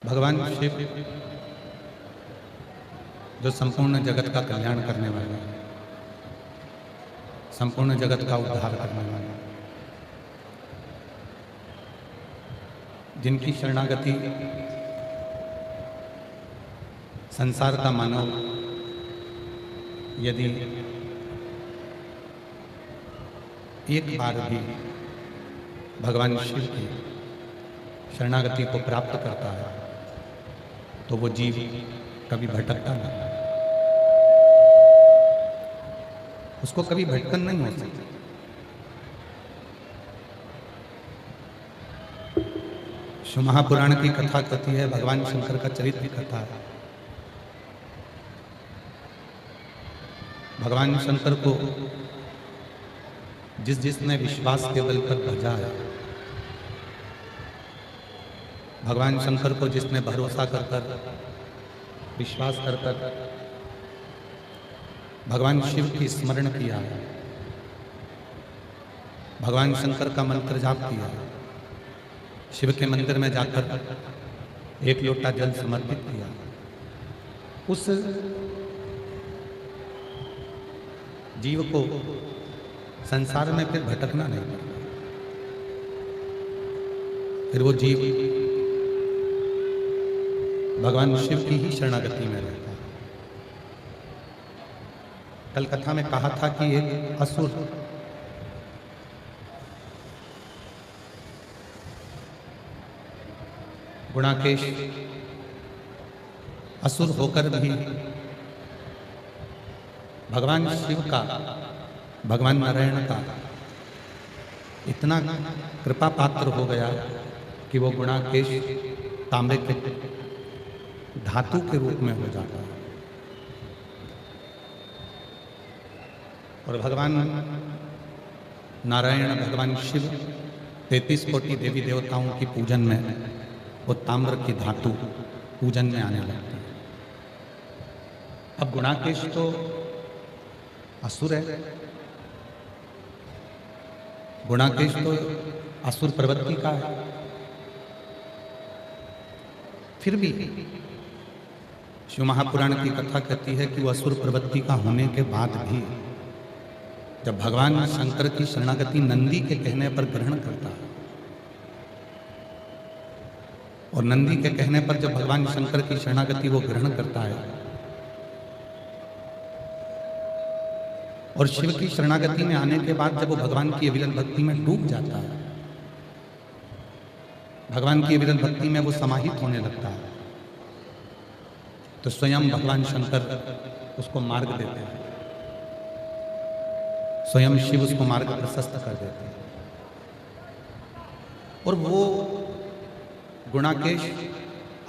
भगवान शिव जो संपूर्ण जगत का कल्याण करने वाले हैं, संपूर्ण जगत का उद्धार करने वाले हैं, जिनकी शरणागति संसार का मानव यदि एक बार भी भगवान शिव की शरणागति को प्राप्त करता है तो वो जीव कभी भटकता नहीं, उसको कभी भटकन नहीं हो सकती। शिव महापुराण की कथा कहती है, भगवान शंकर का चरित्र कथा है। भगवान शंकर को जिसने विश्वास के बल पर भजा है, भगवान शंकर को जिसने भरोसा कर विश्वास कर भगवान शिव की स्मरण किया है, भगवान शंकर का मंत्र जाप किया है, शिव के मंदिर में जाकर एक लोटा जल समर्पित किया, उस जीव को संसार में फिर भटकना नहीं पड़ता। फिर वो जीव भगवान शिव की ही शरणागति में रहता है। कल कथा में कहा था कि एक असुर गुणाकेश असुर होकर भी भगवान शिव का, भगवान नारायण का इतना कृपा पात्र हो गया कि वो गुणाकेश तांबे के धातु के रूप में हो जाता है और भगवान नारायण, भगवान शिव 33 कोटि देवी देवताओं की पूजन में वो ताम्र की धातु पूजन में आने लगती है। अब गुणाकेश तो असुर है, गुणाकेश तो असुर प्रवृत्ति का है, फिर भी शिव महापुराण की कथा कहती है कि वो असुर प्रवृत्ति का होने के बाद भी जब भगवान शंकर की शरणागति नंदी के कहने पर ग्रहण करता है और नंदी के कहने पर जब भगवान शंकर की शरणागति वो ग्रहण करता है और शिव की शरणागति में आने के बाद जब वो भगवान की अविरल भक्ति में डूब जाता है, भगवान की अविरल भक्ति में वो समाहित होने लगता है, तो स्वयं भगवान शंकर उसको मार्ग देते हैं, स्वयं शिव उसको मार्ग प्रशस्त कर देते हैं और वो गुणाकेश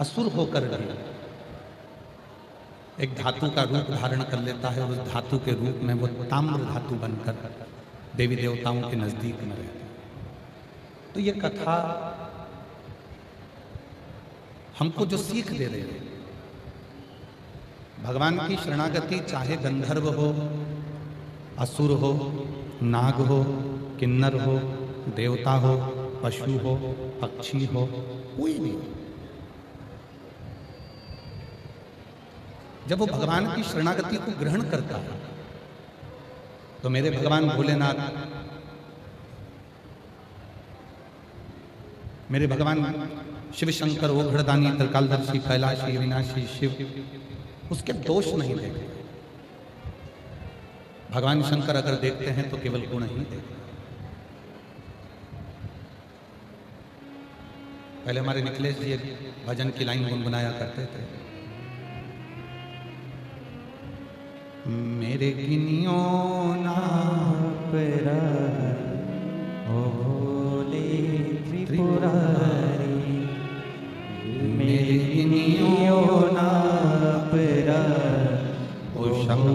असुर होकर भी एक धातु का रूप धारण कर लेता है और उस धातु के रूप में वो ताम्र धातु बनकर देवी देवताओं के नजदीक में रहता है। तो ये कथा हमको जो सीख दे रही है, भगवान की शरणागति चाहे गंधर्व हो, असुर हो, नाग हो, किन्नर हो, देवता हो, पशु हो, पक्षी हो, कोई भी हो, जब वो भगवान की शरणागति को ग्रहण करता है तो मेरे भगवान भोलेनाथ, मेरे भगवान शिव शंकर, ओघड़दानी, त्रिकालदर्शी, कैलाशी, विनाशी शिव उसके दोष नहीं देखते। भगवान शंकर अगर देखते हैं तो केवल गुण ही देखते। पहले हमारे निखिलेश जी भजन की लाइन गुनगुनाया करते थे, मेरे गिनियो नाप ओ भोले त्रिपुरारी, मेरे गिनियो नाप ओ शंभु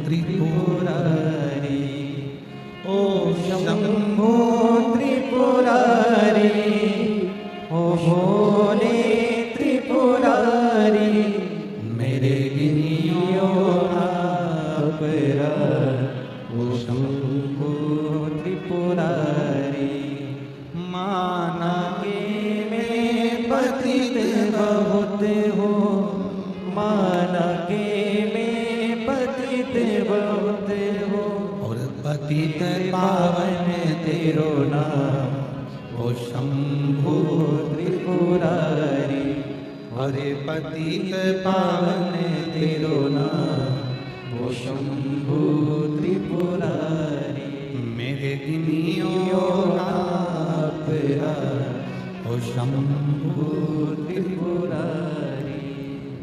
त्रिपुरारी, ओ शंभु त्रिपुरारी, ओ भोले त्रिपुरारी, मेरे गिनियो नाप ओ शंभु त्रिपुरारी, माना के मैं पतित बहुत हो, माना के में पतित बहुत हो, और पतित पावन तेरो नाम ओ शंभु त्रिपुरारी। हरे पतित पावन तेरो नाम ओ शंभु त्रिपुरारी। मेरे गिनियो आपरा ओ शंभु त्रिपुरारी।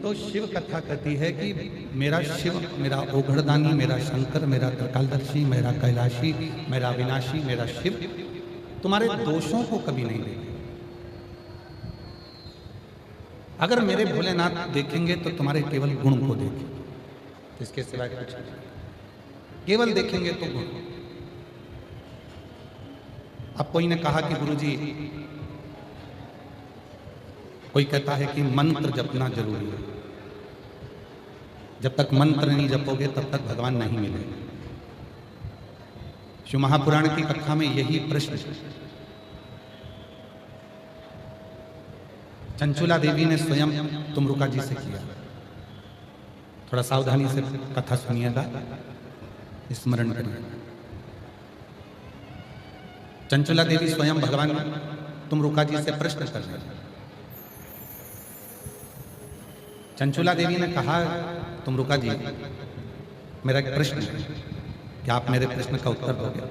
तो शिव कथा कहती है कि मेरा शिव, मेरा ओघड़दानी, मेरा शंकर, मेरा त्रिकालदर्शी, मेरा कैलाशी, मेरा विनाशी, मेरा शिव तुम्हारे दोषों को कभी नहीं देखेंगे। अगर मेरे भोलेनाथ देखेंगे तो तुम्हारे केवल गुण को देखेंगे, इसके सिवाय कुछ नहीं। केवल देखेंगे तो गुण। अब कोई ने कहा कि गुरुजी, कोई कहता है कि मंत्र जपना जरूरी है, जब तक मंत्र नहीं जपोगे तब तक भगवान नहीं मिलेंगे। शिव महापुराण की कथा में यही प्रश्न चंचुला देवी ने स्वयं तुमरुका जी से किया। थोड़ा सावधानी से कथा सुनिएगा, स्मरण करिएगा। चंचुला देवी स्वयं भगवान तुमरुका जी से प्रश्न कर रहे हैं। चंचुला देवी ने कहा, तुमरुका जी, मेरा एक प्रश्न है, क्या आप मेरे प्रश्न का उत्तर दोगे?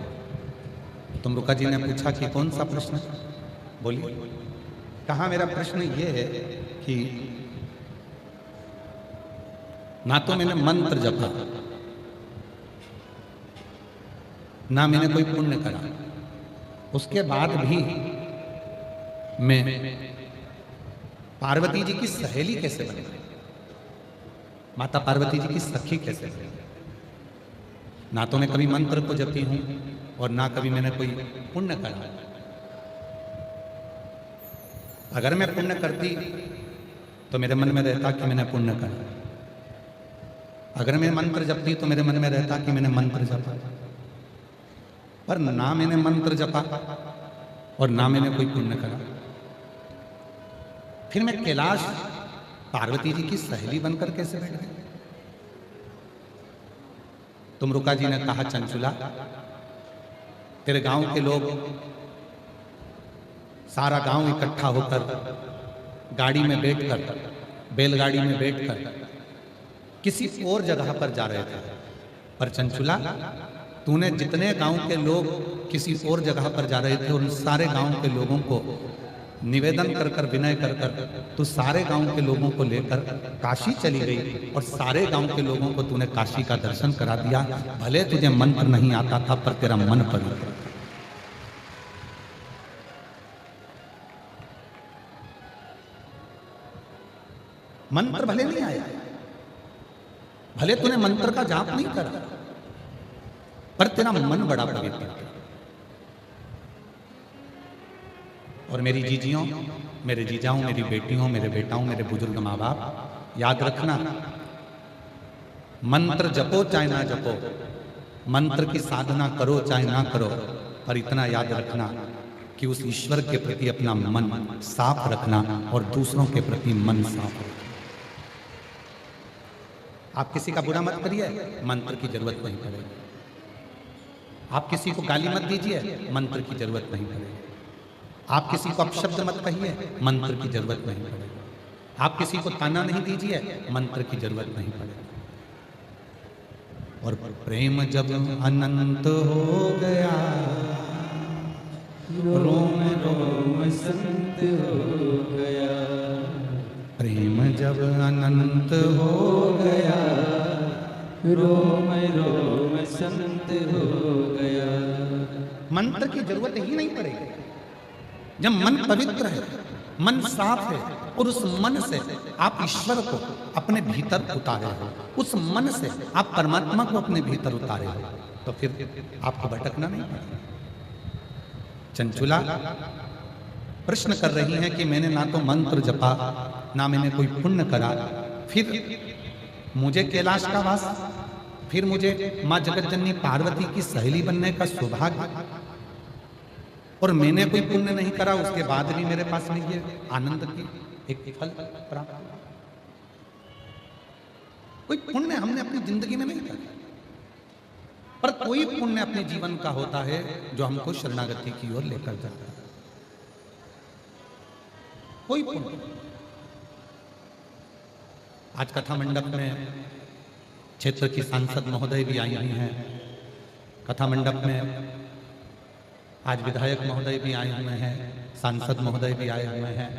तुमरुका जी ने पूछा कि कौन सा प्रश्न? बोलिए। कहा, मेरा प्रश्न ये है कि ना तो मैंने मंत्र जपा, ना मैंने कोई पुण्य करा, उसके बाद भी मैं पार्वती जी की सहेली कैसे बनी, माता पार्वती जी की सखी कैसे बनी? ना तो मैं कभी मंत्र को जपी हूं और ना कभी मैंने कोई पुण्य करा। अगर मैं पुण्य करती तो मेरे मन में रहता कि मैंने पुण्य करा, अगर मैं मंत्र जपती तो मेरे मन में रहता कि मैंने मंत्र जपा। पर ना मैंने मंत्र जपा और ना मैंने कोई पुण्य करा, फिर मैं कैलाश पार्वती जी की सहेली बनकर कैसे बैठ गई? तुमरुका जी ने कहा, चंचुला, तेरे गांव के लोग, सारा गांव इकट्ठा होकर गाड़ी में बैठकर, बैलगाड़ी में बैठकर किसी और जगह पर जा रहे थे। पर चंचुला, तूने जितने गांव के लोग किसी और जगह पर जा रहे थे, उन सारे गांव के लोगों को निवेदन कर कर, विनय कर कर, तू सारे गांव के लोगों को लेकर काशी चली गई और सारे गांव के लोगों को तूने काशी का दर्शन करा दिया। भले तुझे मंत्र नहीं आता था, पर तेरा मन पवित्र। मंत्र भले नहीं आया, भले तूने मंत्र का जाप नहीं करा, पर तेरा मन बड़ा पवित्र। और मेरी जीजियों, मेरे जीजाओं, मेरी बेटियों, मेरे बेटाओं, मेरे बुजुर्ग माँ बाप, याद रखना, मंत्र जपो चाहे ना जपो, मंत्र की साधना करो चाहे ना करो, पर इतना याद रखना कि उस ईश्वर के प्रति अपना मन साफ रखना और दूसरों के प्रति मन साफ रखना। आप किसी का बुरा मत करिए, मंत्र की जरूरत नहीं पड़ेगी। आप किसी को गाली मत दीजिए, मंत्र की जरूरत नहीं पड़ेगी। आप किसी को अपशब्द मत कहिए, मंत्र की जरूरत नहीं पड़ेगी। आप किसी को ताना नहीं दीजिए, मंत्र की जरूरत नहीं पड़ेगी। और प्रेम जब अनंत हो गया, रोम रोम संत हो गया। प्रेम जब अनंत हो गया, रोम रोम संत हो गया। मंत्र की जरूरत ही नहीं पड़ेगी। जब मन पवित्र है, मन साफ है, और उस मन से आप ईश्वर को अपने भीतर उतारे हो, उस मन से आप परमात्मा को अपने भीतर उतारे हो, तो फिर आपको भटकना नहीं पड़ेगा। चंचुला प्रश्न कर रही हैं कि मैंने ना तो मंत्र जपा, ना मैंने कोई पुण्य करा, फिर मुझे कैलाश का वास, फिर मुझे माँ जगतजननी पार्वती की सहेली बनने का सौभाग्य, और मैंने कोई पुण्य नहीं करा, उसके बाद भी मेरे पास में ये आनंद की एक फल प्राप्त हुआ। कोई पुण्य हमने अपनी जिंदगी में नहीं किया, पर कोई पुण्य अपने जीवन का होता है जो हमको शरणागति की ओर लेकर जाता है। कोई पुण्य। आज कथा मंडप में क्षेत्र की सांसद महोदय भी आई हुई हैं, कथा मंडप में आज विधायक महोदय भी आए हुए हैं, सांसद महोदय भी आए हुए हैं,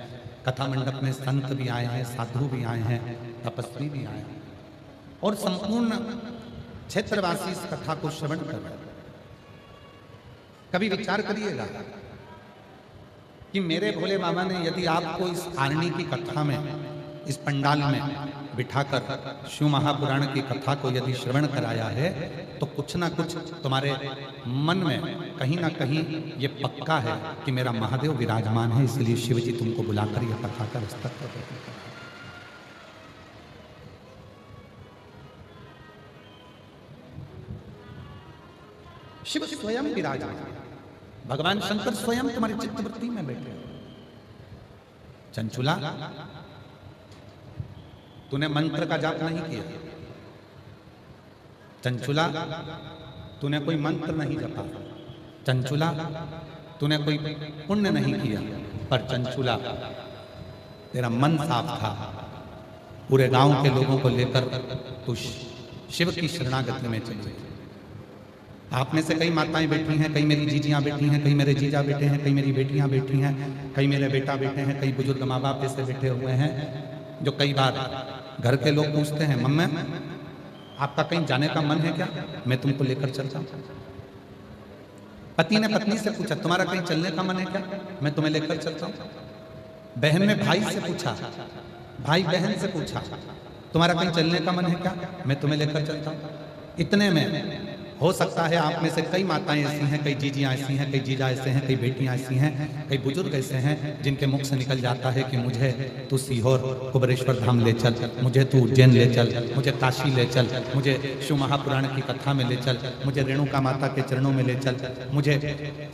कथा मंडप में संत भी आए हैं, साधु भी आए हैं, तपस्वी भी आए हैं, और संपूर्ण क्षेत्रवासी इस कथा को श्रवण कर रहे हैं। कभी विचार करिएगा कि मेरे भोले बाबा ने यदि आपको इस आरणी की कथा में, इस पंडाल में बिठाकर शिव महापुराण की कथा को यदि श्रवण कराया है, तो कुछ ना कुछ तुम्हारे मन में कहीं ना कहीं ये पक्का है कि मेरा महादेव विराजमान है, इसलिए शिव जी तुमको बुलाकर यह कथा का विस्तार कर रहे हैं। शिव स्वयं विराजमान, भगवान शंकर स्वयं तुम्हारी चित्तवृत्ति में बैठे। चंचुला, तूने मंत्र का जाप नहीं किया, चंचुला तूने कोई मंत्र नहीं जपा, चंचुला तूने कोई पुण्य नहीं किया, पर चंचुला तेरा मन साफ था। पूरे गांव के लोगों को लेकर तू शिव की शरणागति में चली। आप में से कई माताएं बैठी हैं, कई मेरी जीजियां बैठी हैं, कई मेरे जीजा बैठे हैं, कई मेरी बेटियां बैठी हैं, कई मेरे बेटा बैठे हैं, कई बुजुर्ग माँ बाप ऐसे बैठे हुए हैं जो कई बार घर के लोग पूछते हैं, मम्मा आपका कहीं जाने का मन है क्या, मैं तुमको लेकर चलता हूं। पति ने पत्नी से पूछा, तुम्हारा कहीं चलने का मन है क्या, मैं तुम्हें लेकर चलता हूं। बहन ने भाई से पूछा, भाई बहन से पूछा, तुम्हारा कहीं चलने का मन है क्या, मैं तुम्हें लेकर चलता हूं। इतने में हो सकता है आप में से कई माताएं ऐसी हैं, कई जीजियां ऐसी हैं, कई जीजा ऐसे हैं, कई बेटियां ऐसी हैं, कई बुजुर्ग ऐसे हैं जिनके मुख से निकल जाता है कि मुझे तू सीहोर कुबेरेश्वर धाम ले चल, मुझे तू उज्जैन ले चल, मुझे काशी ले चल, मुझे शिव महापुराण की कथा में ले चल, मुझे रेणुका माता के चरणों में ले चल, मुझे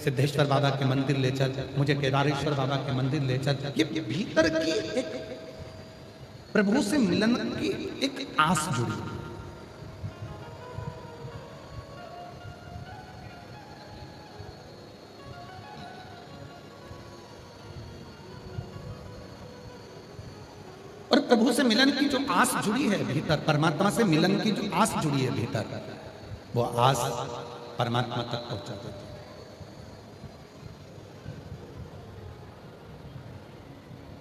सिद्धेश्वर बाबा के मंदिर ले चल, मुझे केदारेश्वर बाबा के मंदिर ले चल। ये भीतर की एक प्रभु से मिलन की एक आस जुड़ी। और प्रभु से मिलन की जो आस जुड़ी है भीतर, परमात्मा से मिलन की जो आस जुड़ी है भीतर, वो आस परमात्मा तक पहुंचा देती है।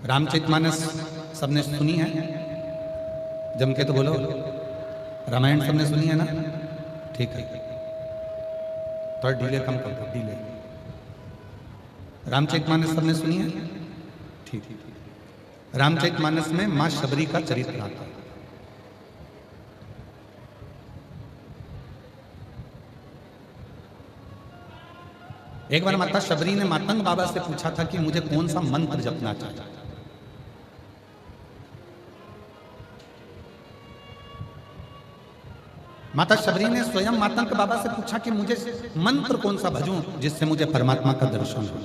रामचरितमानस सबने सुनी है, जम के तो बोलो। रामायण सबने सुनी है ना, ठीक है, थोड़ा डीले कम कर दो, डीले। रामचरितमानस सबने सुनी है, ठीक। रामचरितमानस में मां शबरी का चरित्र आता है। एक बार माता शबरी ने मातंग बाबा से पूछा था कि मुझे कौन सा मंत्र जपना चाहिए। माता शबरी ने स्वयं मातंग बाबा से पूछा कि मुझे मंत्र कौन सा भजूं जिससे मुझे परमात्मा का दर्शन हो।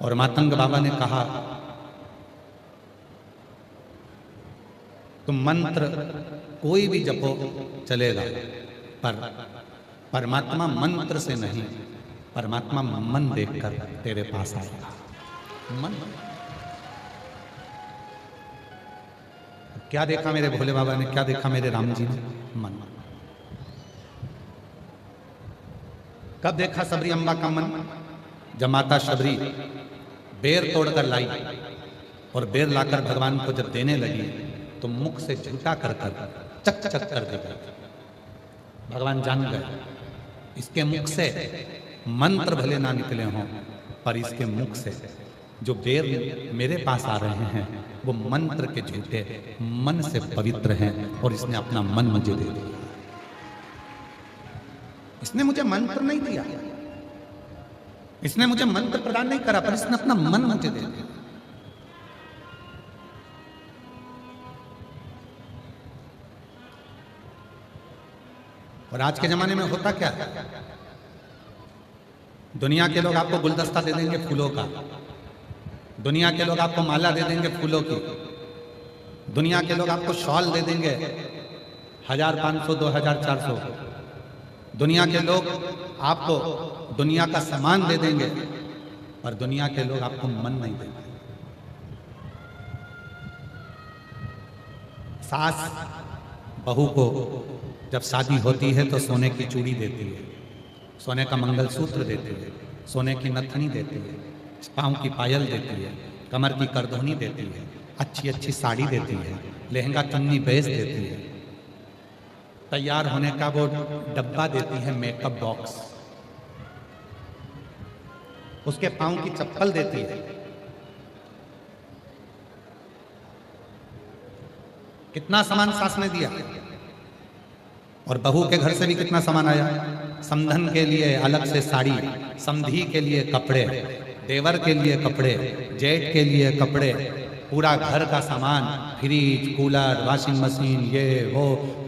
और मातंग बाबा ने कहा, तुम मंत्र कोई भी जपो चलेगा, पर परमात्मा मंत्र से नहीं, परमात्मा मन देखकर तेरे पास आएगा। मन। क्या देखा मेरे भोले बाबा ने, क्या देखा मेरे राम जी ने? मन। कब देखा सबरी अम्बा का मन? जब माता शबरी बेर तोड़कर लाई और बेर लाकर भगवान को जब देने लगी तो मुख से झूठा कर चक चक कर देगा। भगवान जान गए इसके मुख से मंत्र भले ना निकले हों, पर इसके मुख से जो बेर मेरे पास आ रहे हैं वो मंत्र के झूठे मन से पवित्र हैं, और इसने अपना मन मुझे दे दिया। इसने मुझे मंत्र नहीं दिया, इसने मुझे मंत्र प्रदान नहीं करा, पर इसने अपना मन मुझे दे दिया। और आज के जमाने में होता क्या है, दुनिया के लोग आपको गुलदस्ता दे देंगे फूलों का, दुनिया के लोग आपको माला दे देंगे फूलों की, दुनिया के लोग आपको शॉल दे देंगे 1500, 2000, 400। दुनिया के लोग आपको दुनिया का सामान दे देंगे, पर दुनिया के लोग आपको मन नहीं देंगे। सास बहू को जब शादी होती है तो सोने की चूड़ी देती है, सोने का मंगलसूत्र देती है, सोने की नथनी देती है, पाँव की पायल देती है, कमर की करधोनी देती है, अच्छी अच्छी साड़ी देती है, लहंगा चुन्नी बेच देती है, तैयार होने का वो डब्बा देती है, मेकअप बॉक्स, उसके पाँव की चप्पल देती है। कितना सामान सास ने दिया, और बहू के घर से भी कितना सामान आया। समधन के लिए अलग से साड़ी, समधी के लिए कपड़े, देवर के लिए कपड़े, जेठ के लिए कपड़े, पूरा घर का सामान, फ्रिज, कूलर, वॉशिंग मशीन, ये वो,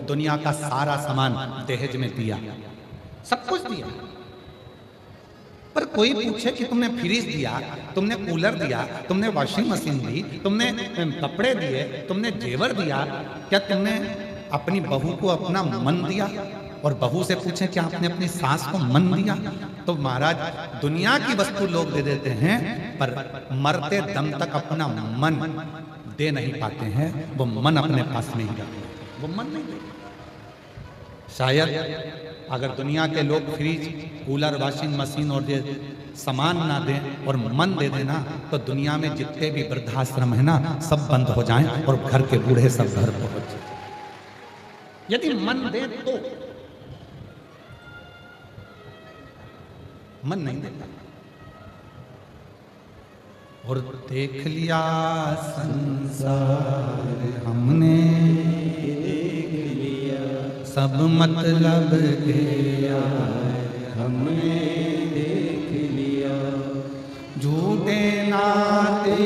दुनिया का सारा सामान दहेज में दिया, सब कुछ दिया। पर कोई पूछे कि तुमने फ्रिज दिया, तुमने कूलर दिया, तुमने वॉशिंग मशीन दी, तुमने कपड़े दिए, तुमने जेवर दिया, क्या तुमने अपनी बहू को अपना मन दिया? और बहू से पूछे क्या आपने अपनी सास को मन दिया? तो महाराज दुनिया की वस्तु लोग दे देते हैं, पर मरते दम तक अपना मन दे नहीं पाते हैं। वो मन अपने पास में ही रखते हैं, वो मन नहीं देते। शायद अगर दुनिया के लोग फ्रिज, कूलर, वॉशिंग मशीन और ये सामान ना दें और मन दे देना, तो दुनिया में जितने भी वृद्धाश्रम है ना, सब बंद हो जाएं और घर के बूढ़े सब घर पहुंच जाए। यदि मन दे तो, मन नहीं देता। और देख लिया संसार हमने, देख लिया सब मतलब के यार हमने, देख लिया झूठे नाते,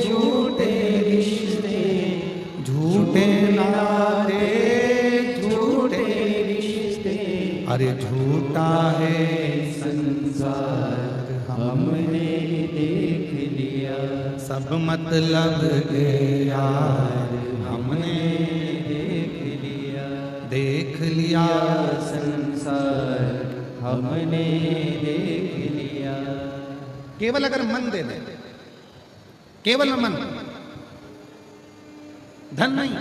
झूठे रिश्ते, झूठे नाते, झूठे रिश्ते, अरे झूठा है संसार हमने देख लिया, सब मतलब के यार हमने देख लिया, संसार हमने देख लिया। केवल अगर मन दे दे, केवल मन, धन नहीं।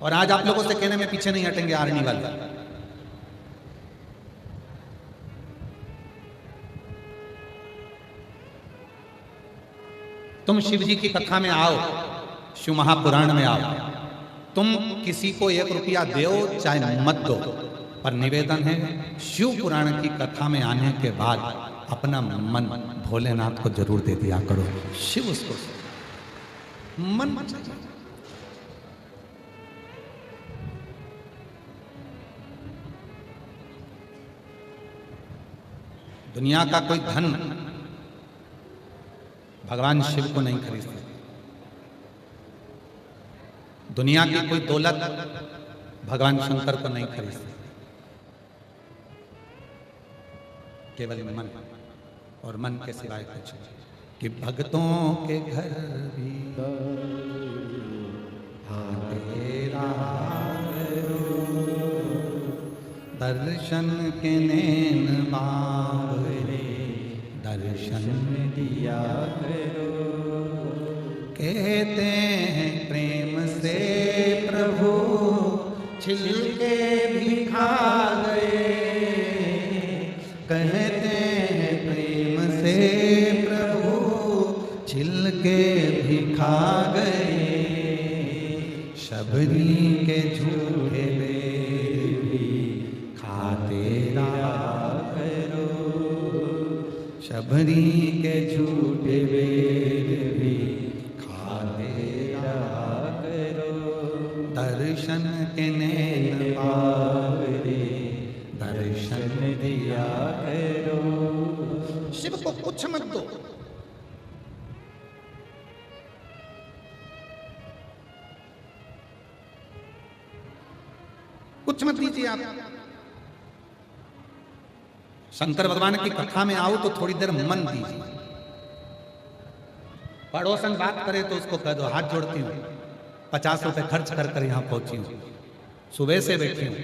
और आज आप लोगों से कहने में पीछे नहीं हटेंगे आर्मी वाले। तुम शिव जी की कथा में आओ, शिव महापुराण में आओ, तुम किसी को 1 रुपया दो चाहे मत दो, पर निवेदन है शिव पुराण की कथा में आने के बाद अपना मन भोलेनाथ को जरूर दे दिया करो। शिव उसको मन चाहिए। दुनिया का कोई धन भगवान शिव को नहीं खरीद सकते, दुनिया की कोई दौलत भगवान शंकर को नहीं खरीद सकते, केवल मन, और मन के सिवाय कुछ नहीं। कि भक्तों के घर भी तेरा दर्शन के नैन बाबरे, दर्शन दिया करो, कहते हैं प्रेम से प्रभु छिलके भी खा गए, कहते हैं प्रेम से प्रभु छिलके भी खा गए, शबरी के झूठे बेर भी खाते रहा करो, शबरी के झूठे बेर भी दर्शन के नैन बाबरे, दर्शन दिया करो। शिव को कुछ मत दो, कुछ मत दीजिए आप। शंकर भगवान की कथा में आओ तो थोड़ी देर मन दीजिए। पड़ोसन बात करे तो उसको कह दो हाथ जोड़ती हूँ, 50 रुपए खर्च कर कर यहाँ पहुंची हूँ, सुबह से बैठी हूँ,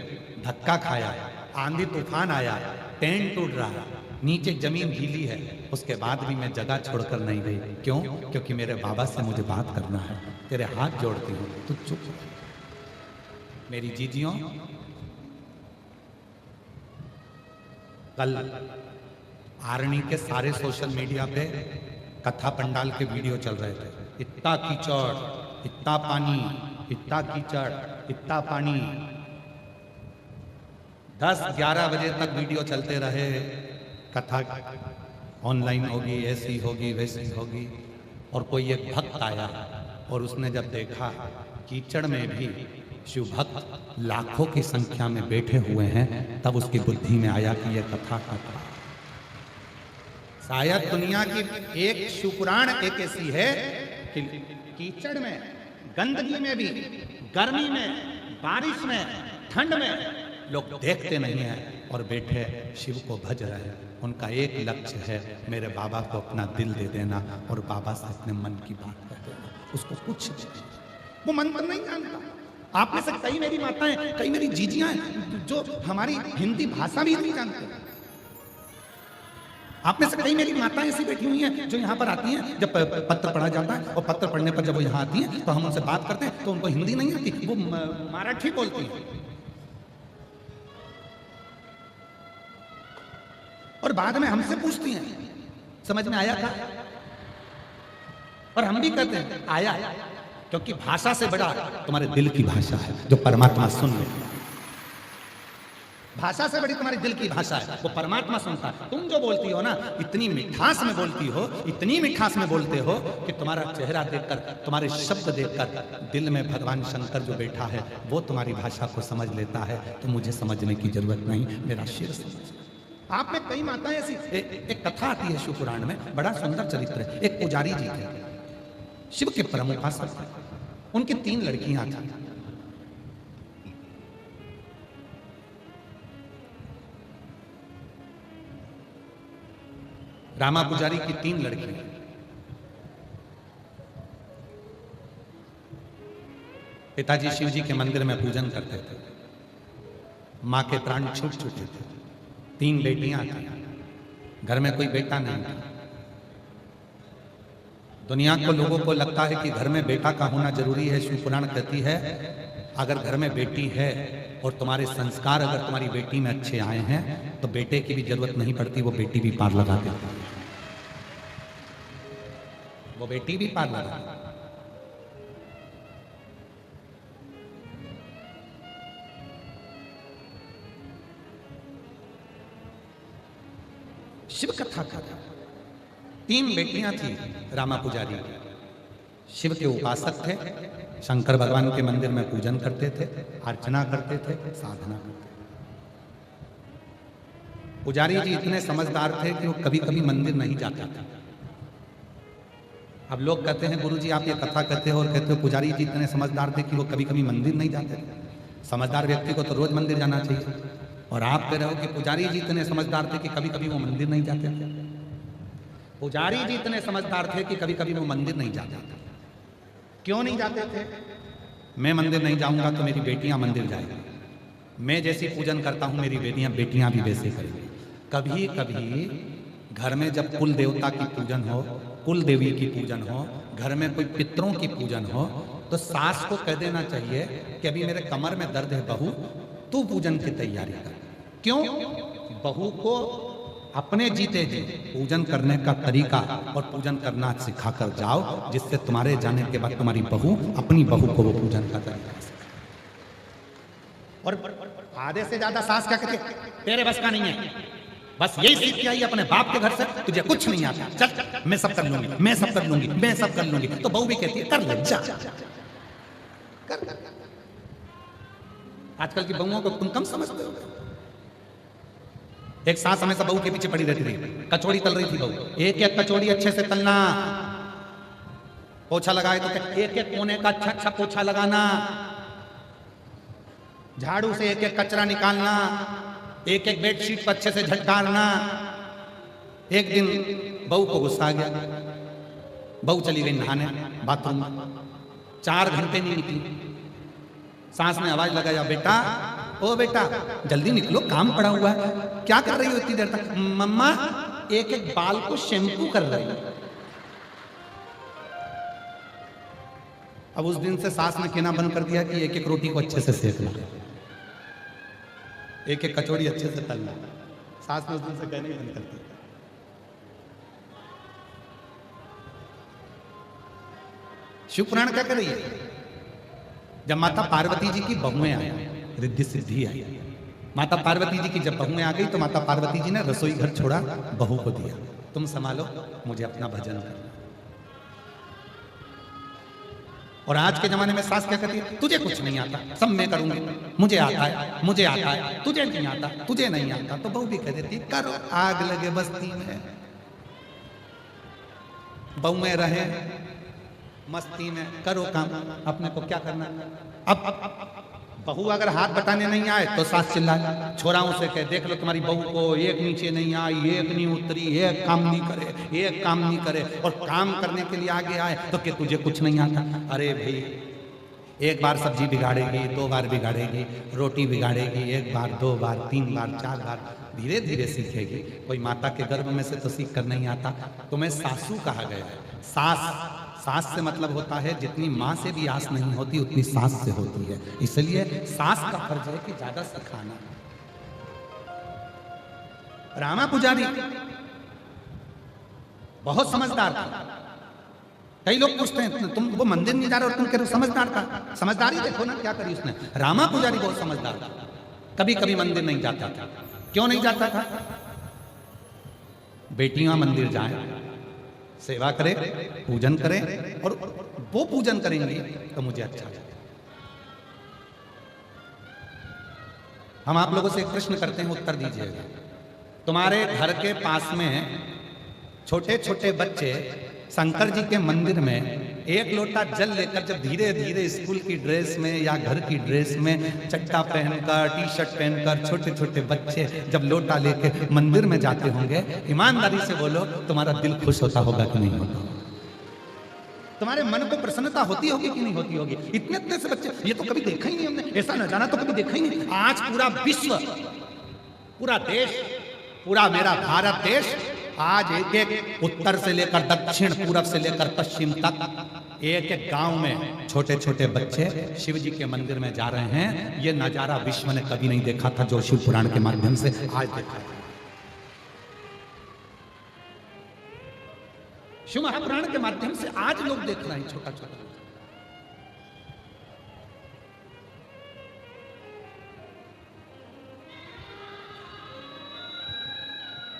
धक्का खाया, आंधी तूफान आया, टेंट टूट रहा, नीचे जमीन गीली है, उसके बाद भी मैं जगह छोड़कर नहीं गई। क्यों? क्योंकि मेरे बाबा से मुझे बात करना है। तेरे हाथ जोड़ती हूँ, तू चुप रह। मेरी जीजियों, कल आरणी के सारे सोशल मीडिया पे कथा पंडाल के वीडियो चल रहे थे। इतना कीचड़, इतना पानी, इतना कीचड़, इतना पानी। 10-11 बजे तक वीडियो चलते रहे। कथा ऑनलाइन होगी, ऐसी होगी, वैसी होगी। और कोई एक भक्त आया और उसने जब देखा कीचड़ में भी शिव भक्त लाखों की संख्या में बैठे हुए हैं, तब उसकी बुद्धि में आया कि यह कथा कथा शायद दुनिया की एक शिवपुराण एक ऐसी है कि कीचड़ में, गंदगी में भी, गर्मी में, बारिश में, ठंड में लोग देखते नहीं हैं और बैठे शिव को भज रहे हैं। उनका एक लक्ष्य है, मेरे बाबा को अपना दिल दे देना और बाबा से अपने मन की बात कर देना। उसको कुछ नहीं, वो मंत्र नहीं जानता। आप में से कई मेरी माताएं, कई मेरी जीजियां हैं जो हमारी हिंदी भाषा भी नहीं जानते। आप में से कई मेरी माताएं ऐसी बैठी हुई हैं जो यहाँ पर आती हैं, जब पत्र पढ़ा जाता है और पत्र पढ़ने पर जब वो यहाँ आती हैं तो हम उनसे बात करते हैं तो उनको हिंदी नहीं आती, वो मराठी बोलती हैं। और बाद में हमसे पूछती हैं, समझ में आया था? और हम भी कहते हैं आया, क्योंकि भाषा से बड़ा तुम्हारे दिल की भाषा है जो परमात्मा सुन ले। भाषा से बड़ी तुम्हारे दिल की भाषा है, वो परमात्मा सुनता है। तुम जो बोलती हो ना, इतनी मिठास में बोलती हो, इतनी मिठास में बोलते हो कि तुम्हारा चेहरा देखकर, तुम्हारे शब्द देखकर दिल में भगवान शंकर जो बैठा है वो तुम्हारी भाषा को समझ लेता है। तो मुझे समझने की जरूरत नहीं, मेरा शिव समझ। आप में कई माताएं ऐसी, एक कथा आती है शिव पुराण में, बड़ा सुंदर चरित्र है। एक पुजारी जी थे, शिव के परम उपासक थे। उनकी 3 लड़कियां थी। रामा पुजारी की 3 लड़कियां। पिताजी शिव जी के मंदिर में पूजन करते थे। मां के प्राण छूट चुके थे। 3 बेटियां थी, घर में कोई बेटा नहीं था। दुनिया को, लोगों को लगता है कि घर में बेटा का होना जरूरी है। शिव पुराण कहती है अगर घर में बेटी है और तुम्हारे संस्कार अगर तुम्हारी बेटी में अच्छे आए हैं तो बेटे की भी जरूरत नहीं पड़ती, वो बेटी भी पार लगा देती है। वो बेटी भी पार लगा देती। शिव कथा का 3 बेटियां थी रामा पुजारी। शिव के उपासक थे, शंकर भगवान के मंदिर में पूजन करते थे, अर्चना करते थे, साधना करते थे। पुजारी जी इतने समझदार थे कि वो कभी कभी मंदिर नहीं जाते थे। अब लोग कहते हैं गुरुजी आप ये कथा कहते हो और कहते हो पुजारी जी इतने समझदार थे कि वो कभी कभी मंदिर नहीं जाते थे। समझदार व्यक्ति को तो रोज मंदिर जाना चाहिए, और आप कह रहे हो कि पुजारी जी इतने समझदार थे कि कभी कभी वो मंदिर नहीं जाते थे। पुजारी जी इतने समझदार थे कि कभी कभी वो मंदिर नहीं जाते थे। क्यों नहीं जाते थे? मैं मंदिर नहीं जाऊंगा तो मेरी बेटियां मंदिर जाएंगी। मैं जैसी पूजन करता हूं मेरी बेटियां भी वैसे करेंगी। कभी कभी घर में जब कुल देवता की पूजन हो, कुल देवी की पूजन हो, घर में कोई पितरों की पूजन हो, तो सास को कह देना चाहिए कि अभी मेरे कमर में दर्द है बहू, तू पूजन की तैयारी कर। क्यों? बहू को अपने जीते जी पूजन करने का तरीका और पूजन करना सिखाकर जाओ, जिससे तुम्हारे जाने के बाद तुम्हारी बहू अपनी बहू को वो पूजन का तरीका सिखाए। और आधे से ज्यादा सास क्या कहती है, तेरे बस का नहीं है, बस यही सीख के आई अपने बाप के घर से, तुझे कुछ नहीं आता, चल मैं सब कर लूंगी, मैं सब कर लूंगी, मैं सब कर लूंगी। तो बहू भी कहती है कर ले, जा कर। आजकल की बहुओं को तुम कम समझते हो। एक सास हमेशा बहू के पीछे पड़ी रहती थी, कचौड़ी तल रही थी बहू, एक एक कचौड़ी अच्छे से तलना, पोछा लगाए तो एक एक कोने का अच्छा अच्छा पोछा लगाना, झाड़ू से एक एक कचरा निकालना, एक एक बेडशीट पर अच्छे से झटकारना। एक दिन बहू को गुस्सा आ गया, बहू चली गई नहाने बाथरूम में, 4 घंटे नहीं निकली। सास ने आवाज लगाया, बेटा ओ बेटा जल्दी निकलो, काम पड़ा हुआ है। क्या कर रही हो इतनी देर तक? मम्मा एक एक बाल को शैम्पू कर रही है। अब उस दिन से सास ने कहना बंद कर दिया कि एक एक रोटी को अच्छे से सेकना, एक एक कचौड़ी अच्छे से तलना। सास ने उस दिन से कहना ही बंद कर दिया। शिव पुराण क्या कर रही है? जब माता पार्वती जी की बहुएं आई, रिद्धि सिद्धि आई, माता पार्वती जी की जब बहुएं आ गई तो माता पार्वती जी ने रसोई घर छोड़ा, बहू को दिया, तुम संभालो, मुझे अपना भजन करना। और आज के जमाने में सास क्या कहती है? तुझे कुछ नहीं आता, सब मैं करूंगी, मुझे आता है, मुझे आता है, तुझे नहीं आता, तुझे नहीं आता। तो बहू भी कह देती है, करो, आग लगे बस्ती में, बहुएं रहे मस्ती में, करो काम, अपने को क्या करना। अब बहू अगर हाथ बटाने नहीं आए तो सास चिल्लाए, छोराओं से कहे, देख लो तुम्हारी बहू को एक नीचे नहीं आई, एक नहीं उतरी, एक काम नहीं करे, एक काम नहीं करे, और काम करने के लिए आगे आए तो कि तुझे कुछ नहीं आता। अरे भाई, एक बार सब्जी बिगाड़ेगी, 2 बार बिगाड़ेगी, रोटी बिगाड़ेगी, 1 बार, 2 बार, 3 बार, 4 बार, धीरे धीरे सीखेगी। कोई माता के गर्भ में से तो सीख कर नहीं आता। तुम्हें सासू कहा गया है। सास से मतलब होता है जितनी माँ से भी आस नहीं होती उतनी सास से होती है। इसलिए सास का फर्ज है कि ज्यादा सिखाना। रामा पुजारी बहुत समझदार था। कई लोग पूछते हैं तुम वो मंदिर नहीं जा रहे और तुम कह रहे हो समझदार था। समझदारी देखो ना क्या करी उसने। रामा पुजारी बहुत समझदार था। कभी कभी मंदिर नहीं जाता था। क्यों नहीं जाता था? बेटियां मंदिर जाएं, सेवा करें, पूजन करें, और वो पूजन करेंगे तो मुझे अच्छा लगेगा। हम आप लोगों से एक प्रश्न करते हैं, उत्तर दीजिएगा। तुम्हारे घर के पास में छोटे छोटे बच्चे शंकर जी के मंदिर में 1 लोटा जल लेकर जब धीरे धीरे स्कूल की ड्रेस में या घर की ड्रेस में चट्टा पहनकर, टी-शर्ट पहनकर छोटे छोटे बच्चे जब लोटा लेके मंदिर में जाते होंगे, ईमानदारी से बोलो, तुम्हारा दिल खुश होता होगा कि नहीं होता? तुम्हारे मन को प्रसन्नता होती होगी कि नहीं होती होगी? इतने इतने से बच्चे, ये तो कभी देखा ही नहीं हमने, ऐसा नजारा तो कभी देखा ही नहीं। आज पूरा विश्व, पूरा देश, पूरा मेरा भारत देश आज एक एक उत्तर से लेकर दक्षिण, पूरब से लेकर पश्चिम तक एक एक गांव में छोटे छोटे बच्चे शिव जी के मंदिर में जा रहे हैं। ये नजारा विश्व ने कभी नहीं देखा था जो शिव पुराण के माध्यम से आज देखा है। शिव महापुराण के माध्यम से आज लोग देख रहे हैं छोटा छोटा।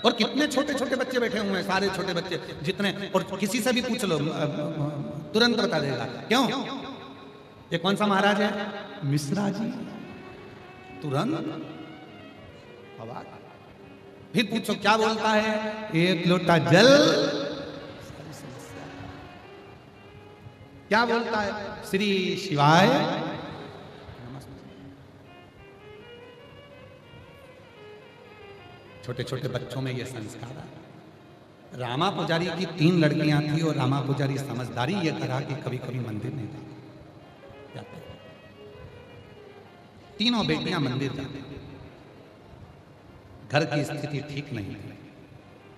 और कितने छोटे छोटे बच्चे बैठे हुए हैं, सारे छोटे बच्चे जितने, और किसी से भी पूछ लो तुरंत बता देगा। क्यों? ये कौन सा महाराज है? मिश्रा जी। तुरंत आवाज। फिर पूछो क्या बोलता है? 1 लोटा जल। क्या बोलता है? श्री शिवाय। छोटे छोटे बच्चों में ये संस्कार है। रामा पुजारी की 3 लड़कियां थी और रामा पुजारी समझदारी ये करा कि कभी कभी मंदिर नहीं जाते। तीनों बेटियां मंदिर जाती। घर की स्थिति ठीक नहीं थी,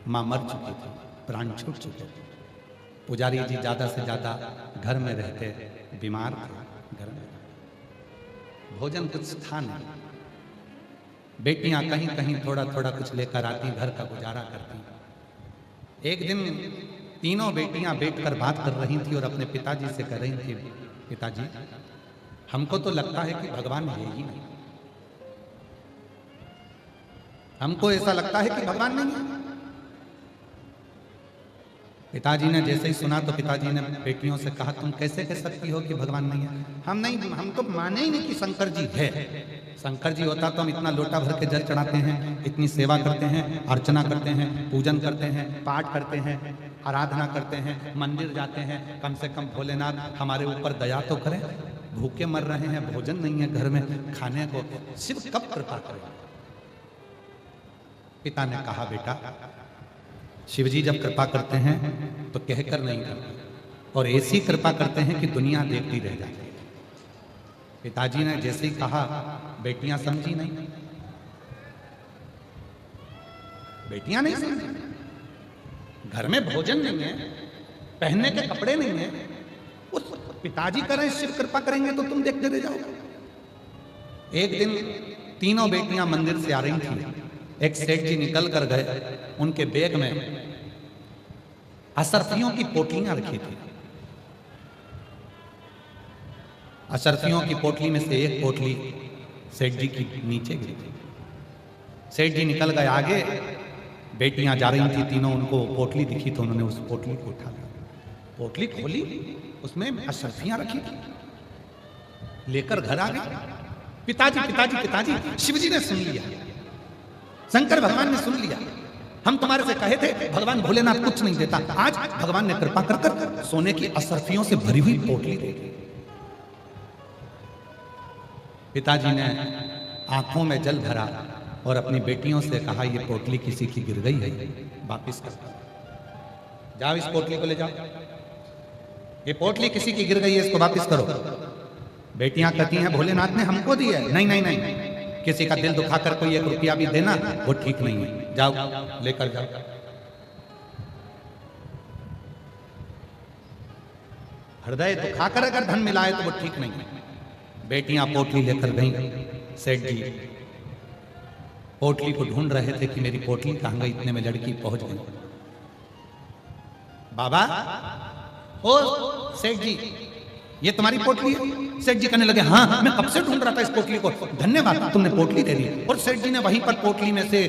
मां मर चुकी थी, प्राण छूट चुके थे। पुजारी जी ज्यादा से ज्यादा घर में रहते, बीमार थे, घर में भोजन कुछ था नहीं। बेटियां कहीं कहीं थोड़ा थोड़ा कुछ लेकर आती, घर का गुजारा करती। एक दिन तीनों बेटियां बैठकर बात कर रही थी और अपने पिताजी से कह रही थी, पिताजी हमको तो लगता है कि भगवान है ही नहीं। हमको ऐसा लगता है कि भगवान नहीं है। पिताजी ने जैसे ही सुना तो पिताजी ने बेटियों से कहा, तुम कैसे कह सकती हो कि भगवान नहीं है? हम तो माने ही नहीं कि शंकर जी है। शंकर जी होता तो हम इतना लोटा भर के जल चढ़ाते हैं, इतनी सेवा करते हैं, अर्चना करते हैं, पूजन करते हैं, पाठ करते हैं, आराधना करते हैं, मंदिर जाते हैं। कम से कम भोलेनाथ हमारे ऊपर दया तो करें। भूखे मर रहे हैं, भोजन नहीं है घर में खाने को, शिव कब कृपा करें? पिता ने कहा, बेटा शिवजी जब कृपा करते हैं तो कहकर नहीं करते, और ऐसी कृपा करते हैं कि दुनिया देखती रह जाती है। पिताजी ने जैसे ही कहा, बेटियां समझी नहीं, बेटियां नहीं समझी। घर में भोजन नहीं है, पहनने के कपड़े नहीं है, उस पिताजी करें शिव कृपा करेंगे तो तुम देखते रह जाओगे। एक दिन तीनों बेटियां मंदिर से आ रही थी, एक सेठ जी निकल कर गए, उनके बैग में असरफियों की पोटलियां रखी थी। असरफियों की पोटली में से एक पोटली सेठ जी की नीचे गिरी। सेठ जी निकल गए आगे, बेटियां जा रही थी तीनों, उनको पोटली दिखी तो उन्होंने उस पोटली को उठा लिया। पोटली खोली, उसमें असरफियां रखी थी, लेकर घर आ गए। पिताजी पिताजी पिताजी, शिवजी ने सुन लिया, शंकर भगवान ने सुन लिया, हम तुम्हारे से कहे थे भगवान भोलेनाथ कुछ नहीं देता, आज भगवान ने कृपा कर कर सोने की असरफियों से भरी हुई पोटली दे दी। पिताजी ने आंखों में जल भरा और अपनी बेटियों से कहा, ये पोटली किसी की गिर गई है, वापिस कर जाओ, इस पोटली को ले जाओ, ये पोटली किसी की गिर गई है, इसको वापिस करो। बेटियां कहती हैं भोलेनाथ ने हमको दी है। नहीं नहीं नहीं, किसी का दिल दुखाकर कोई 1 रुपया भी देना वो ठीक नहीं है, जाओ लेकर जाओ। हृदय दुखाकर अगर धन मिला है तो वो ठीक नहीं है। बेटियां पोटली लेकर गईं। सेठ जी पोटली को ढूंढ रहे थे कि मेरी पोटली कहां गई, इतने में लड़की पहुंच गई। बाबा, ओ सेठ जी, ये तुम्हारी पोटली है? सेठ जी कहने लगे, हाँ मैं कब से ढूंढ रहा था इस पोटली को, धन्यवाद तुमने पोटली दे दी। और सेठ जी ने वहीं पर पोटली में से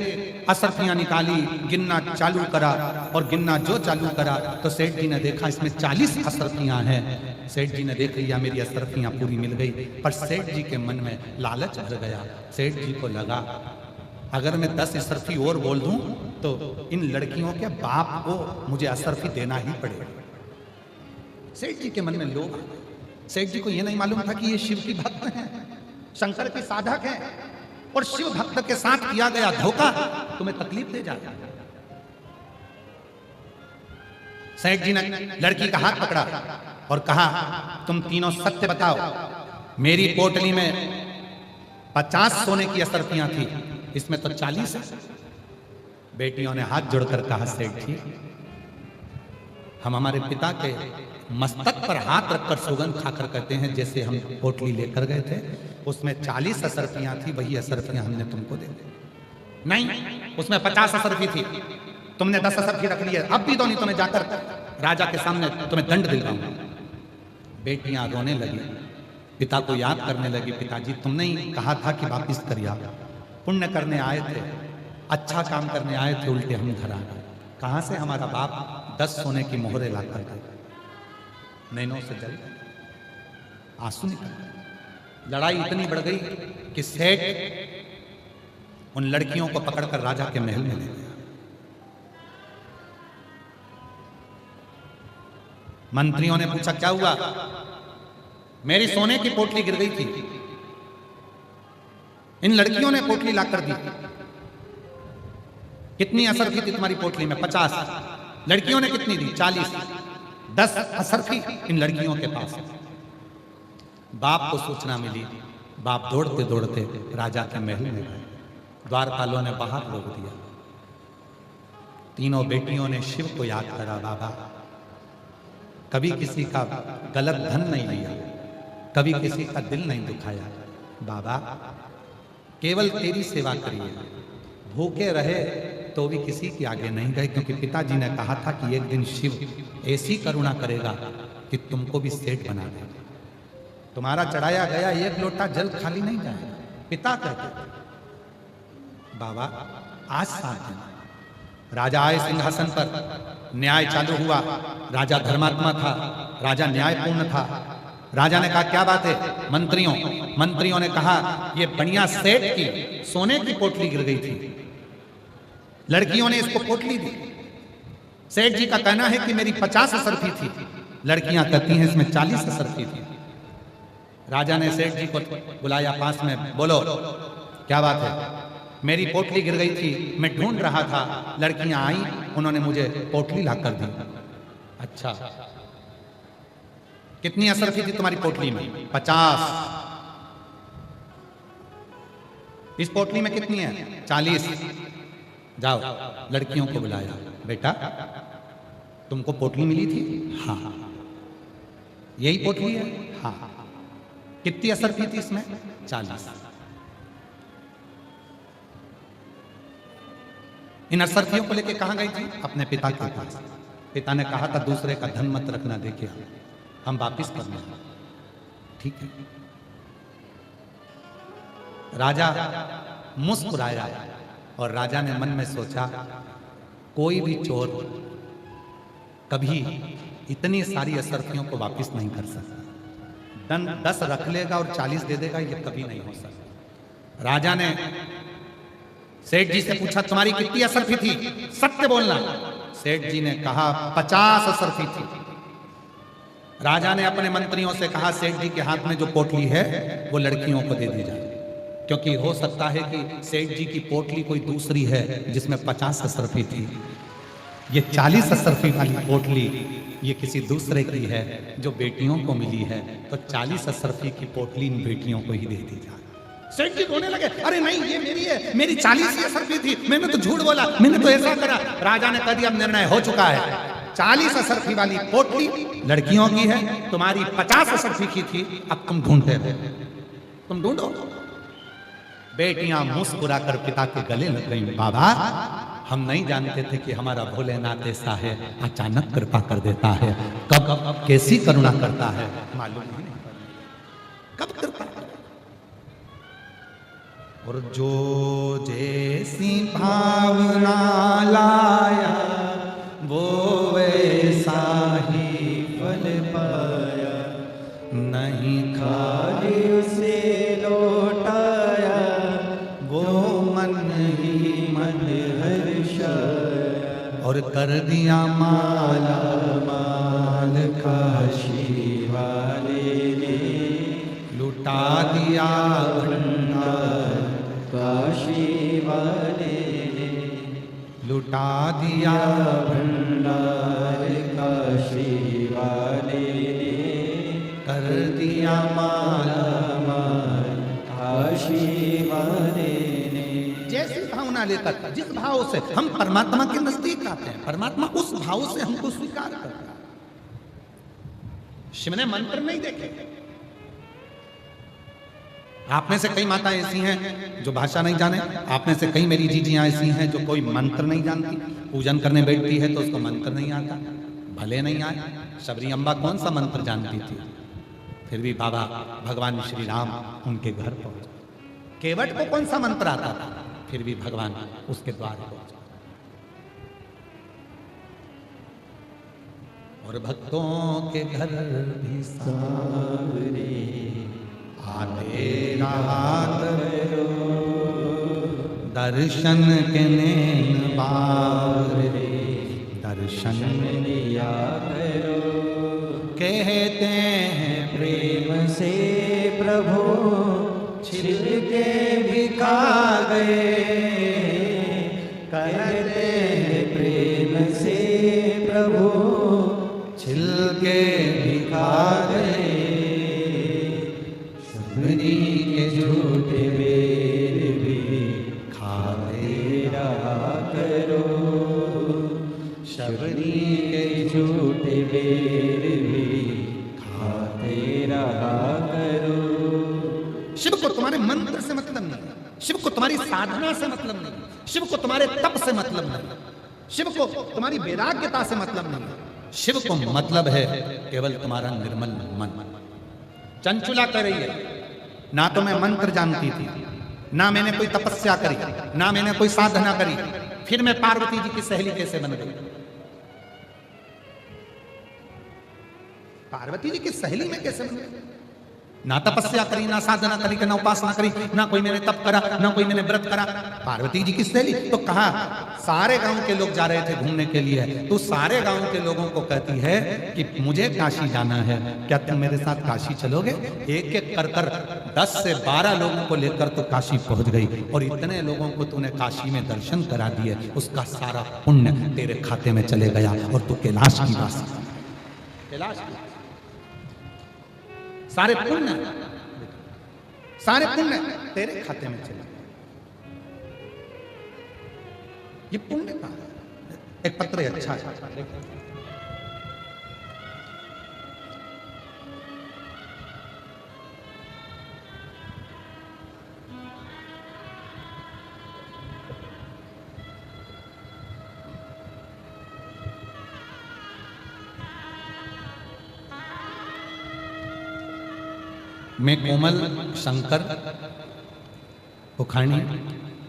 असरफियां निकाली, गिनना चालू करा, और गिनना जो चालू करा तो सेठ जी ने देखा इसमें 40 असरफियां हैं। सेठ जी ने देख लिया मेरी असरफियां पूरी मिल गई, पर सेठ जी के मन में लालच भर गया। सेठ जी को लगा अगर मैं 10 असरफी और बोल दूं तो इन लड़कियों के बाप को मुझे असरफी देना ही पड़ेगा। सेठ जी के मन में लोभ। सेठ जी को यह नहीं मालूम था कि ये शिव की भक्त हैं, शंकर के साधक हैं, और शिव भक्त के साथ किया गया धोखा तुम्हें तकलीफ दे जाएगा। सेठ जी ने लड़की का हाथ पकड़ा और कहा, तुम तीनों सत्य बताओ, मेरी पोटली में 50 सोने की असरफियां थी, इसमें तो 40 है। बेटियों ने हाथ जोड़कर कहा, सेठ जी हम हमारे पिता के मस्तक पर हाथ रखकर सौगंध खाकर कहते हैं, जैसे हम पोटली लेकर गए थे उसमें 40 असरफियां थी, वही असरफियां हमने तुमको दे दी। नहीं, उसमें 50 असरफी थी, तुमने 10 असरफी रख ली है, अब भी दो, नहीं तो मैं जाकर राजा के सामने तुम्हें दंड दिलवाऊंगा। बेटियां रोने लगी, पिता को याद करने लगी, पिताजी तुमने ही कहा था कि वापिस करिए, पुण्य करने आए थे, अच्छा काम करने आए थे, उल्टे हम घर आ गए। कहां से हमारा बाप 10 सोने की मोहरे लाकर गए। नैनों से जल आंसू निकल। लड़ाई इतनी बढ़ गई कि सेठ उन लड़कियों को पकड़कर राजा के महल में ले गया। मंत्रियों ने पूछा, क्या हुआ? मेरी सोने की पोटली गिर गई थी, इन लड़कियों ने पोटली लाकर दी। कितनी असरफी थी तुम्हारी पोटली में? 50। लड़कियों ने कितनी दी? 40। 10 असरफी इन लड़कियों के पास। बाप को सूचना मिली, बाप दौड़ते दौड़ते राजा के महल में गए। द्वारपालों ने बाहर रोक दिया। तीनों बेटियों ने शिव को याद करा, बाबा कभी किसी का गलत धन नहीं लिया, कभी किसी का दिल नहीं दुखाया, बाबा केवल तेरी सेवा करिए, भूखे रहे तो भी किसी के आगे नहीं गए, क्योंकि पिताजी ने कहा था कि एक दिन शिव ऐसी करुणा करेगा कि तुमको भी सेठ बना देगा। तुम्हारा चढ़ाया गया 1 लोटा जल खाली नहीं जाएगा। पिता कहते, बाबा आज 7 दिन। राजा आए सिंहासन पर, न्याय चालू हुआ। राजा धर्मात्मा था, राजा न्यायपूर्ण था। राजा ने कहा, क्या बात है? मंत्रियों ने कहा, ये बढ़िया सेठ की सोने की पोटली गिर गई थी, लड़कियों ने इसको पोटली दी। सेठ जी का कहना है कि मेरी 50 असरफी थी, लड़कियां कहती हैं इसमें 40 असरफी थी। राजा ने सेठ जी को बुलाया पास में, बोलो क्या बात है? मेरी पोटली गिर गई थी, मैं ढूंढ रहा था, लड़कियां आई, उन्होंने मुझे पोटली ला कर दी। अच्छा, कितनी असरफी थी तुम्हारी पोटली में? 50। इस पोटली में कितनी है? 40। जाओ लड़कियों को बुलाया, बेटा तुमको पोटली मिली थी? हाँ। यही पोटली है? हाँ। कितनी असरफी थी इसमें? 40। इन असरफियों को लेके कहां गई थी? अपने पिता के पास। पिता ने कहा था दूसरे का धन मत रखना, देखिए हम वापिस करना है। ठीक है। राजा मुस्कुराया और राजा ने मन में सोचा कोई भी चोर कभी इतनी सारी असरफियों को वापिस नहीं कर सकता। 10 रख लेगा और 40 दे देगा, ये कभी नहीं हो सकता। राजा ने सेठ जी से पूछा तुम्हारी कितनी असरफी थी? सत्य बोलना। सेठ जी ने कहा 50 असरफी थी। राजा ने अपने मंत्रियों से कहा सेठ जी के हाथ में जो पोटली है वो लड़कियों को दे दी जाए, क्योंकि हो सकता है कि सेठ जी की पोटली कोई दूसरी है जिसमें 50 असरफी थी। ये 40 असरफी वाली पोटली ये किसी दूसरे की है जो बेटियों को मिली है, तो 40 असरफी की पोटली इन बेटियों को ही दे दी जाए। सेठ जी रोने लगे, अरे नहीं ये मेरी है, मेरी 40 ही असरफी थी, मैंने तो झूठ बोला, मैंने तो ऐसा करा। राजा ने कह दिया अब निर्णय हो चुका है, 40 असरफी वाली पोटली लड़कियों की है, तुम्हारी 50 असरफी की थी, अब तुम ढूंढते रहो, तुम ढूंढो। बेटियां मुस्कुरा कर पिता के गले लग गई, बाबा हम नहीं जानते थे कि हमारा भोलेनाथ ऐसा है, अचानक कृपा कर देता है, कब कैसी करुणा करता है मालूम नहीं, कब कृपा। और जो जैसी भावना लाया वो वैसा ही फल पाया, नहीं खाली उसे लौटाया वो मन ही मन हर्षाया। और कर दिया माला माल काशी वाले ने, लुटा दिया भंडार काशी वाले ने, लुटा दिया भंडार काशी वाले ने, कर दिया माला माल काशी वाले ने। जैसी भावना लेकर, जिस भाव से हम परमात्मा के नजदीक आते हैं, परमात्मा उस भाव से हमको स्वीकार करता है। शिव ने मंत्र नहीं देखे। आप में से कई माताएं ऐसी हैं जो भाषा नहीं जाने, आप में से कई मेरी जीजियां ऐसी हैं जो कोई मंत्र नहीं जानती, पूजन करने बैठती है तो उसको मंत्र नहीं आता, भले नहीं आए। शबरी अम्बा कौन सा मंत्र जानती थी, फिर भी बाबा भगवान श्री राम उनके घर पहुंचे। केवट को कौन सा मंत्र आता था, फिर भी भगवान उसके द्वार पहुंचे। और भक्तों के घर भी सावरे आते रात करो, दर्शन के नैन बावरे दर्शन लिया करो। कहते हैं प्रेम से प्रभु छिलके भी खा गए, कहते हैं प्रेम से प्रभु छिलके भी खा गए। शबरी के झूठे बेर भी खाते रहा करो, शबरी के झूठे बेर भी खाते रहा करो। शिव को तुम्हारे मंत्र से मतलब नहीं, शिव को तुम्हारी साधना से मतलब नहीं, शिव को तुम्हारे तप से मतलब नहीं, शिव को तुम्हारी वैराग्यता से मतलब नहीं। शिव को मतलब है केवल तुम्हारा निर्मल मन। चंचुला कर रही है, ना तो मैं मंत्र जानती थी, ना मैंने कोई तपस्या करी, ना मैंने कोई साधना करी, फिर मैं पार्वती जी की सहेली कैसे बन गई? पार्वती जी की सहेली में कैसे बन गई? ना तपस्या करी, ना साधना करी, ना उपासना करी, ना कोई मैंने तप करा, ना कोई मैंने व्रत करा, पार्वती जी की सहेली। तो कहा सारे गांव के लोग जा रहे थे घूमने के लिए, तो सारे गांव के लोगों को कहती है कि मुझे काशी जाना है, क्या तुम मेरे साथ काशी चलोगे? एक एक कर कर 10 से 12 लोगों को लेकर तो काशी पहुंच गई, और इतने लोगों को तूने काशी में दर्शन करा दिए, उसका सारा पुण्य तेरे खाते में चले गया और तू कैलाश की वासी। कैलाश सारे पुण्य तेरे खाते में चले। ये पुण्य का एक पत्र है, अच्छा है। मैं कोमल शंकर पुखानी,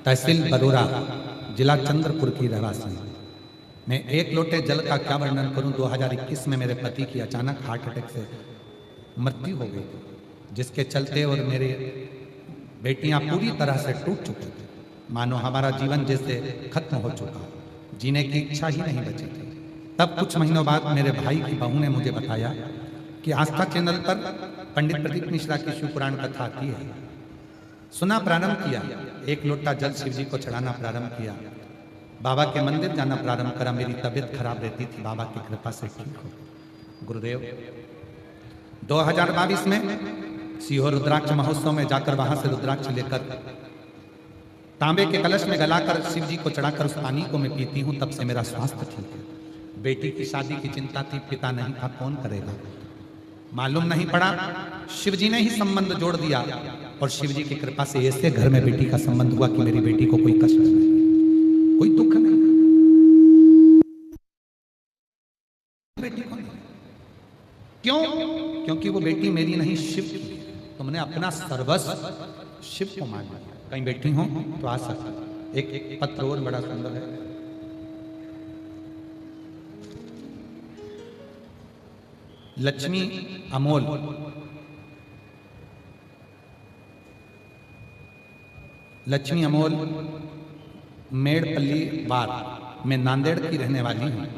तहसील बरोरा, जिला चंद्रपुर की रहवासी। मैं एक लोटे जल का क्या वर्णन करूं। 2021 में मेरे पति की अचानक हार्ट अटैक से मृत्यु हो गई, जिसके चलते और मेरे बेटियां पूरी तरह से टूट चुकी थी। मानो हमारा जीवन जैसे खत्म हो चुका, जीने की इच्छा ही नहीं बची थी। तब कुछ महीनों बाद मेरे भाई की बहू ने मुझे बताया कि आस्था चैनल पर पंडित प्रदीप मिश्रा की शिव पुराण कथा आती है। सुना, प्रारंभ किया, एक लोटा जल शिव जी को चढ़ाना प्रारंभ किया, बाबा के मंदिर जाना प्रारंभ करा। मेरी तबीयत खराब रहती थी, बाबा की कृपा से ठीक हो। गुरुदेव 2022 में सीहोर रुद्राक्ष महोत्सव में जाकर वहां से रुद्राक्ष लेकर तांबे के कलश में गलाकर शिव जी को चढ़ाकर उस पानी को मैं पीती हूं, तब से मेरा स्वास्थ्य ठीक है। बेटी की शादी की चिंता थी, पिता नहीं था, कौन करेगा। मालूम नहीं पड़ा, शिव जी ने ही संबंध जोड़ दिया और शिव जी की कृपा से ऐसे घर में बेटी का संबंध हुआ कि मेरी बेटी को कोई कष्ट नहीं, कोई दुख नहीं। बेटी को नहीं। क्यों? क्योंकि वो बेटी मेरी नहीं, शिव की है। तुमने अपना सर्वस्व शिव को मान लिया। कहीं बेटी हो तो आ सकता। एक पत्र और बड़ा सुंदर है। लक्ष्मी अमोल, लक्ष्मी अमोल मेड़पल्ली बार, मैं नांदेड़ की रहने वाली हूँ।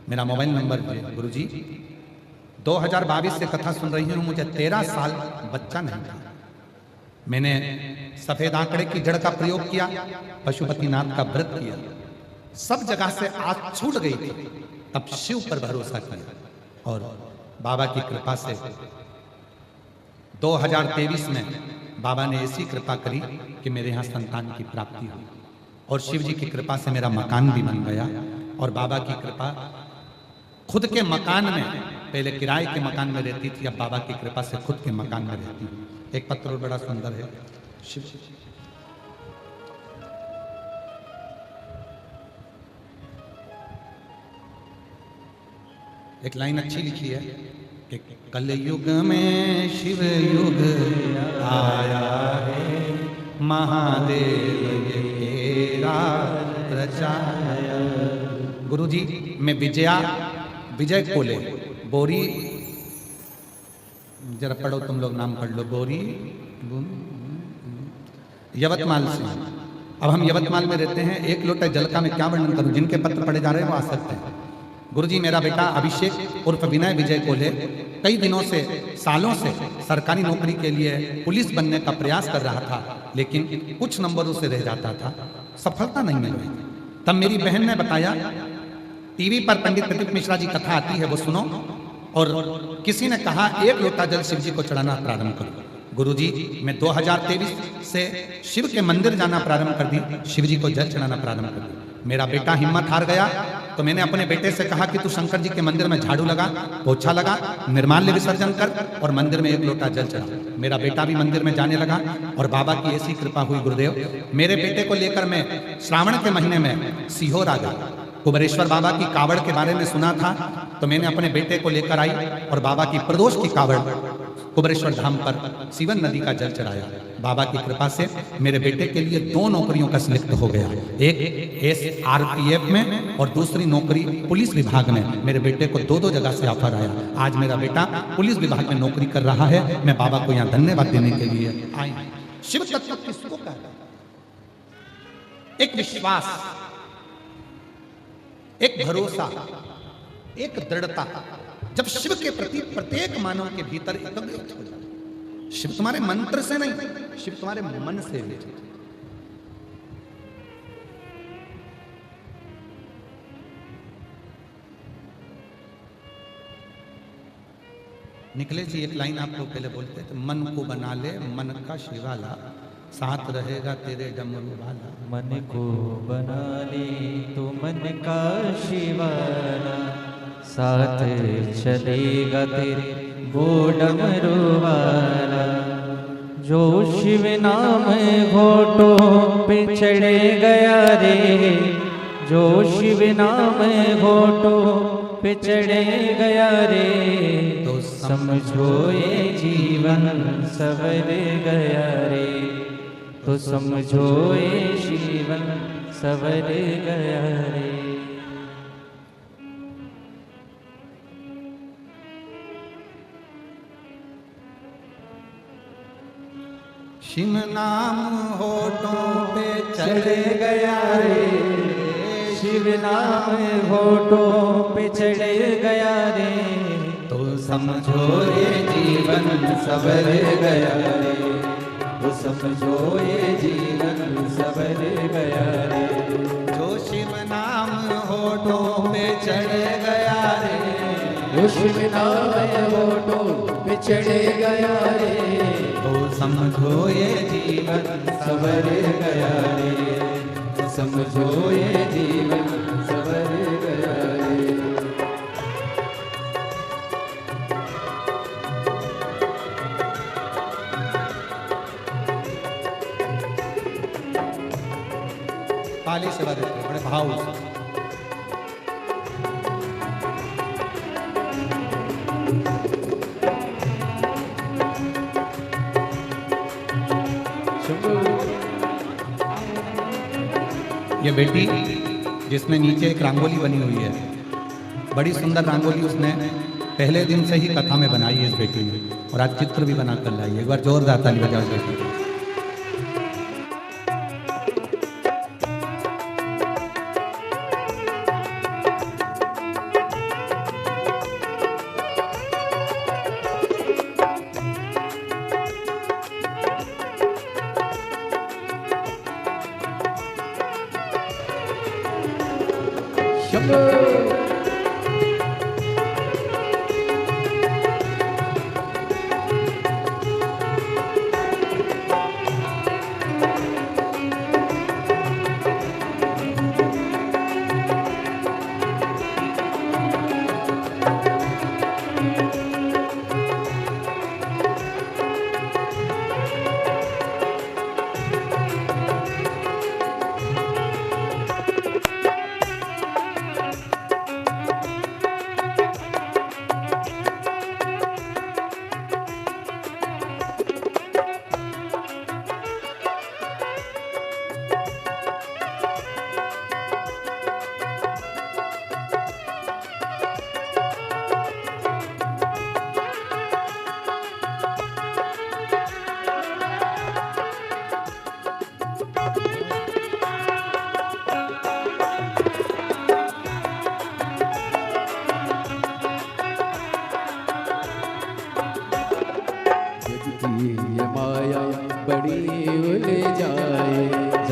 मेरा मोबाइल नंबर है। गुरुजी 2022 से कथा सुन रही हूँ, मुझे 13 साल बच्चा नहीं था। मैंने सफेद आंकड़े की जड़ का प्रयोग किया, पशुपतिनाथ का व्रत किया, सब जगह से आग छूट गई थी। तब शिव पर भरोसा किया और बाबा की कृपा से 2023 में बाबा ने ऐसी कृपा करी कि मेरे यहाँ संतान की प्राप्ति हुई और शिव जी की कृपा से मेरा मकान भी बन गया। और बाबा की कृपा, खुद के मकान में, पहले किराए के मकान में रहती थी, अब बाबा की कृपा से खुद के मकान में रहती हूँ। एक पत्र बड़ा सुंदर है। शिव एक लाइन अच्छी लिखी है कि कलयुग में शिव युग आया है, महादेव ये तेरा रचाया। गुरुजी मैं विजय कोले बोरी, जरा पढ़ो तुम लोग, नाम पढ़ लो। बोरी यवतमाल से। अब हम यवतमाल में रहते हैं। एक लोटा जल का मैं क्या वर्णन करूं। जिनके पत्र पढ़े जा रहे हैं वो आ सकते हैं। गुरुजी मेरा बेटा अभिषेक उर्फ विनय विजय कोले कई दिनों से, सालों से सरकारी नौकरी के लिए पुलिस बनने का प्रयास कर रहा था, लेकिन कुछ नंबरों से रह जाता था, सफलता नहीं मिल रही। तब मेरी बहन ने बताया, टीवी पर पंडित प्रदीप मिश्रा जी कथा आती है, वो सुनो। और किसी ने कहा एक लोटा जल शिव जी को चढ़ाना प्रारंभ करो। गुरुजी मैं 2023 से शिव के मंदिर जाना प्रारंभ कर दी, शिव जी को जल चढ़ाना प्रारंभ कर दी। मेरा बेटा हिम्मत हार गया तो मैंने अपने बेटे से कहा कि तू शंकर जी के मंदिर में झाड़ू लगा, पोछा लगा, निर्माल्य विसर्जन कर और मंदिर में एक लोटा जल चढ़ा। मेरा बेटा भी मंदिर में जाने लगा और बाबा की ऐसी कृपा हुई। गुरुदेव मेरे बेटे को लेकर मैं श्रावण के महीने में सीहोर आ गया। कुबरेश्वर बाबा की कावड़ के बारे में सुना था तो मैंने अपने बेटे को लेकर आई और बाबा की प्रदोष की कावड़ कुबरेश्वर धाम पर सीवन नदी का जल चढ़ाया। बाबा की कृपा से मेरे बेटे के लिए 2 नौकरियों का सिलेक्ट हो गया, एक SRPF में और दूसरी नौकरी पुलिस विभाग में। मेरे बेटे को 2 जगह से ऑफर आया। आज मेरा बेटा पुलिस विभाग में नौकरी कर रहा है। मैं बाबा को यहाँ धन्यवाद देने के लिए आई। शिव तत्व किसको कहते हैं? एक विश्वास, एक भरोसा, एक दृढ़ता। जब शिव के प्रति प्रत्येक मानव के भीतर एकाग्रत हो जाए, शिव तुम्हारे मंत्र से नहीं, शिव तुम्हारे मन से भी। निकले जी एक लाइन आप लोग पहले बोलते थे, मन को बना ले मन का शिवाला, साथ रहेगा तेरे डमरू वाला। मन को बना ले तो मन का शिवाला, साथ चलेगा तेरे वो डमरू वाला। जो शिव नाम घोटों पे चढ़ गया रे, जो शिव नाम घोटों पे चढ़ गया रे, तो समझो ये जीवन सवर गया रे, तो समझो ये जीवन सवर गया रे। शिव नाम होठों पे चढ़ गया रे, शिव नाम होठों पे चढ़ गया रे, तो समझो ये जीवन सवर गया रे, तो समझो ये जीवन सवर गया रे। जो शिव नाम होठों पे चढ़ गया रे, जो शिव नाम होठों पे चढ़ गया रे, तो समझो ये जीवन सवर गया रे, तो समझो ये जीवन सवर गया रे। ताली से बजाते हैं, बड़े भाव से। ये बेटी जिसमें नीचे एक रंगोली बनी हुई है, बड़ी सुंदर रंगोली उसने पहले दिन से ही कथा में बनाई है इस बेटी ने, और आज चित्र भी बना कर लाई है। एक बार जोरदार ताली बजाओ बेटी।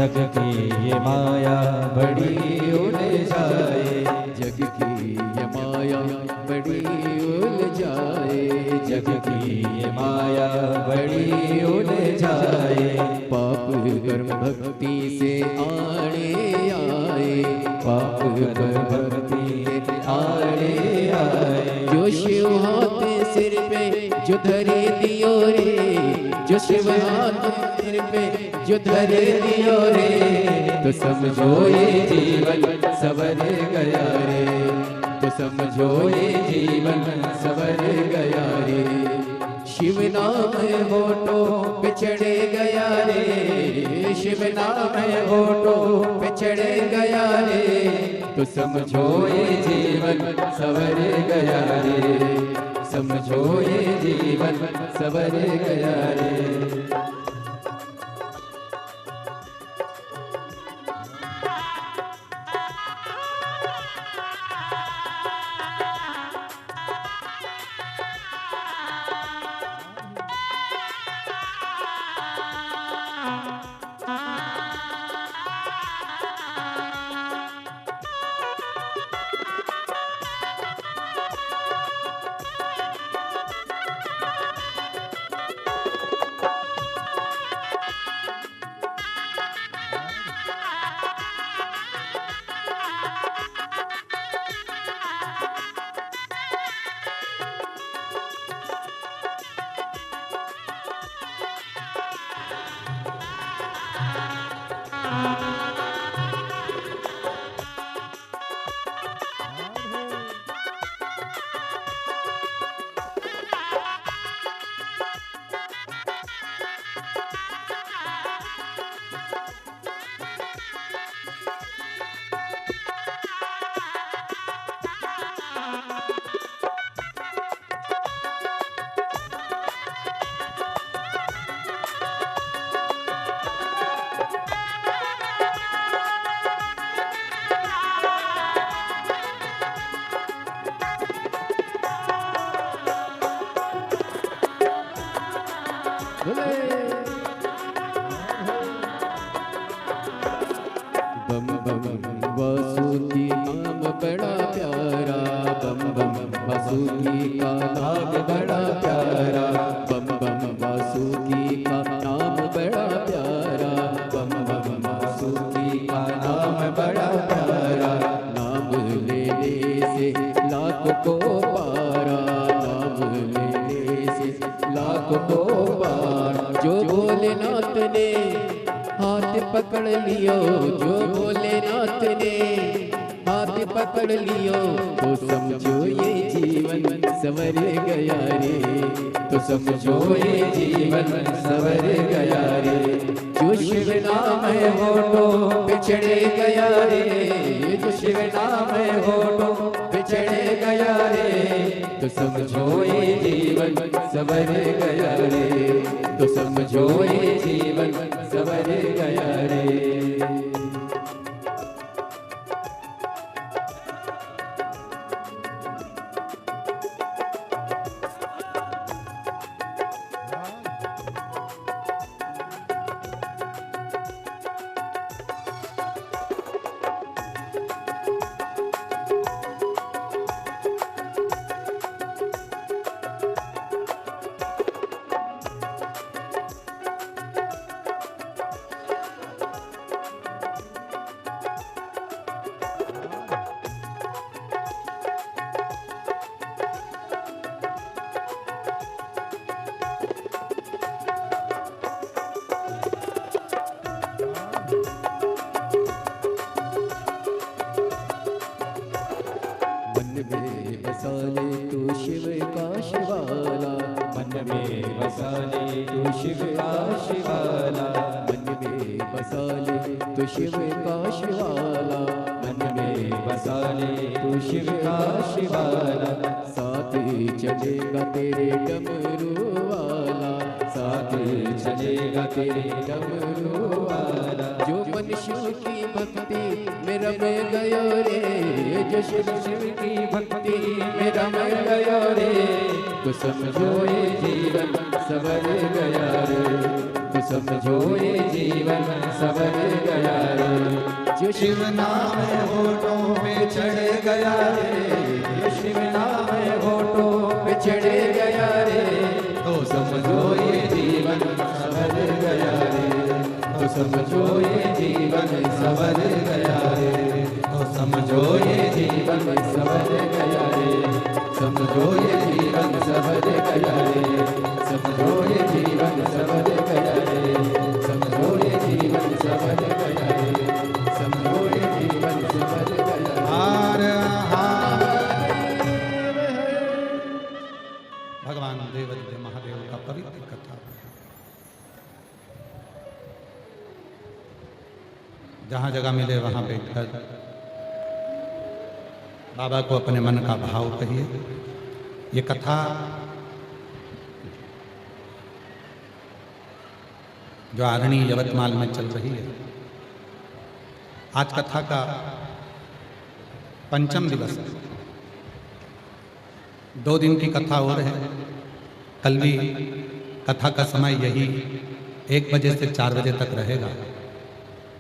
जग की ये माया बड़ी उलझाए, जग की ये माया बड़ी उलझाए, जग की ये माया बड़ी उलझाए। पाप कर्म भक्ति से आड़े आए, पाप कर्म भक्ति से आड़े आए। जो शिव हाथ सिर पे जो धरे दियो रे, जो शिव हाथ सिर पे जो धरे दियो रे, तो समझो ये जीवन सवर गया रे, तो समझो ये जीवन सवर गया रे। शिव नाम होठों पे चढ़ गया रे, शिव नाम होठों पे चढ़ गया रे, तो समझो ये जीवन सवर गया रे, समझो ये जीवन सवर गया रे। बम बम वासुकी नाम बड़ा प्यारा, बम बम वासुकी का नाम बड़ा प्यारा, बम बम वासुकी का नाम बड़ा प्यारा, बम बम वासुकी का नाम बड़ा प्यारा। नाम लेने से लाख को पारा, नाम लेने से लाख को पारा। जो भोलेनाथ ने हाथ पकड़ लियो, जो भोलेनाथ ने हाथ पकड़ लियो, तो समझो ये जीवन संवर गया रे, तो समझो ये जीवन संवर गया रे। जो शिव नाम है होठो बिछड़े गया रे, जो शिव नाम है होठो बिछड़े गया रे, तो समझो ये जीवन संवर गया रे, तो समझो ये जीवन संवर गया रे। बसा ले तू शिव का शिवाला, मन में बसा ले तू शिव का शिवाला, मन में बसा ले तू शिव का शिवाला, मन में बसा ले तू शिव का शिवाला। साथ चलेगा तेरे डमरू वाला, साथ चलेगा तेरे डमरू वाला। जो मन शिव की भक्ति में रम गयो रे, जो शिव की भक्ति में रम गयो रे, तो समझो ये जीवन संवर गया रे, तो समझो ये जीवन संवर गया रे। जो शिव नाम होठों पे चढ़ गया रे, जो शिव नाम होठों पे चढ़ गया रे, तो समझो ये जीवन संवर गया रे, तो समझो ये जीवन संवर गया रे, तो समझो ये जीवन संवर गया रे, समझो ये जीवन संवर गया रे, समझो ये जीवन संवर गया रे, समझो ये जीवन संवर गया रे, समझो ये जीवन संवर गया। हार भगवान देवदेव महादेव का पवित्र कथा। जहाँ जगह मिले वहाँ बैठकर बाबा को अपने मन का भाव कहिए। ये कथा जो आरणी यवतमाल में चल रही है, आज कथा का पंचम दिवस है। 2 दिन की कथा और है। कल भी कथा का समय यही 1 बजे से 4 बजे तक रहेगा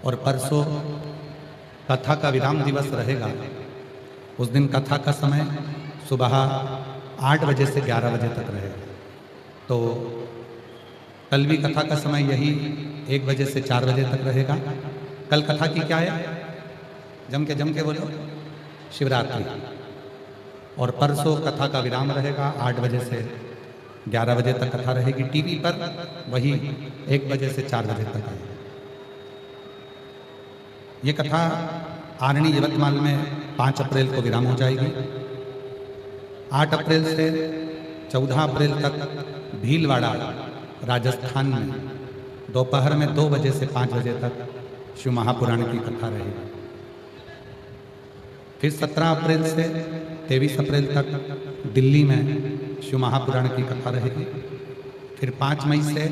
और परसों कथा का विराम दिवस रहेगा। उस दिन कथा का समय सुबह 8 बजे से 11 बजे तक रहेगा। तो कल भी कथा का समय यही 1 बजे से 4 बजे तक रहेगा। कल कथा की क्या है? जम के बोलो, शिवरात्रि। और परसों कथा का विराम रहेगा, 8 बजे से 11 बजे तक कथा रहेगी। टीवी पर वही 1 बजे से 4 बजे तक आएगी। ये कथा आरणी यवतमाल में 5 अप्रैल को विराम हो जाएगी। 8 अप्रैल से 14 अप्रैल तक भीलवाड़ा राजस्थान में दोपहर में 2 बजे से 5 बजे तक शिव महापुराण की कथा रहेगी। फिर 17 अप्रैल से 23 अप्रैल तक दिल्ली में शिव महापुराण की कथा रहेगी। फिर 5 मई से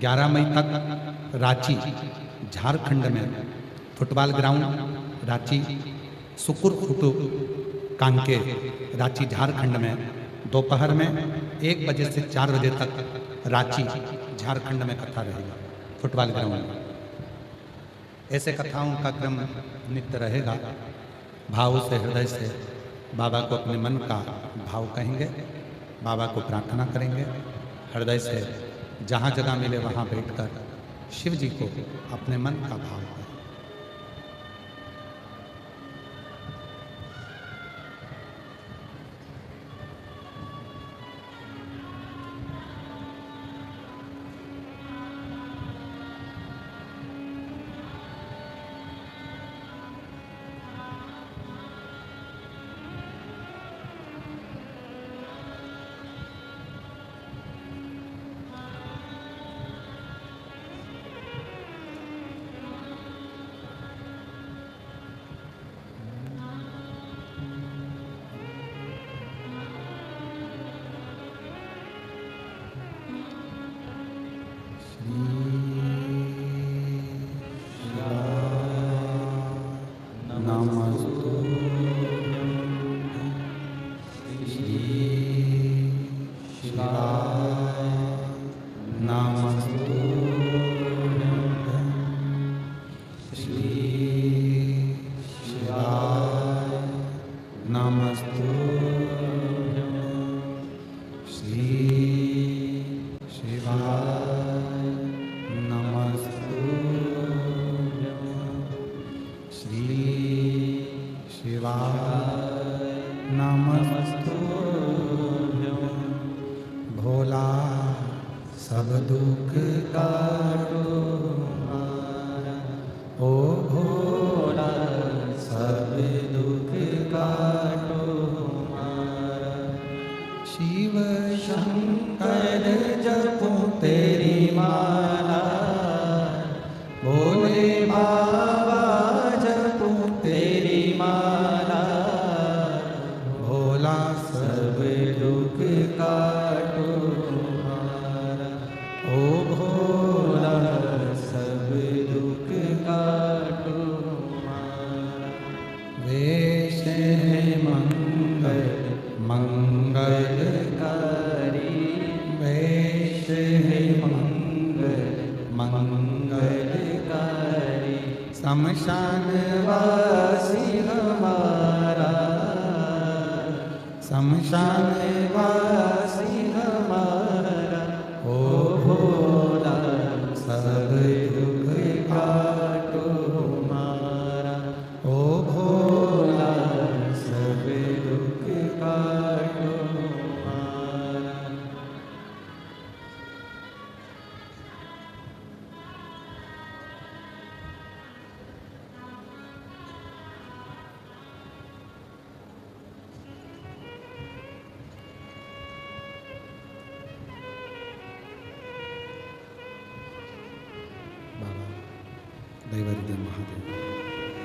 11 मई तक रांची झारखंड में फुटबॉल ग्राउंड रांची सुकुर फुटू कांके रांची झारखंड में दोपहर में 1 बजे से 4 बजे तक रांची झारखंड में कथा रहेगी फुटबॉल ग्राउंड में। ऐसे कथाओं का क्रम नित्य रहेगा। भाव से हृदय से बाबा को अपने मन का भाव कहेंगे, बाबा को प्रार्थना करेंगे, हृदय से जहाँ जगह मिले वहाँ बैठकर शिव जी को अपने मन का भाव करें।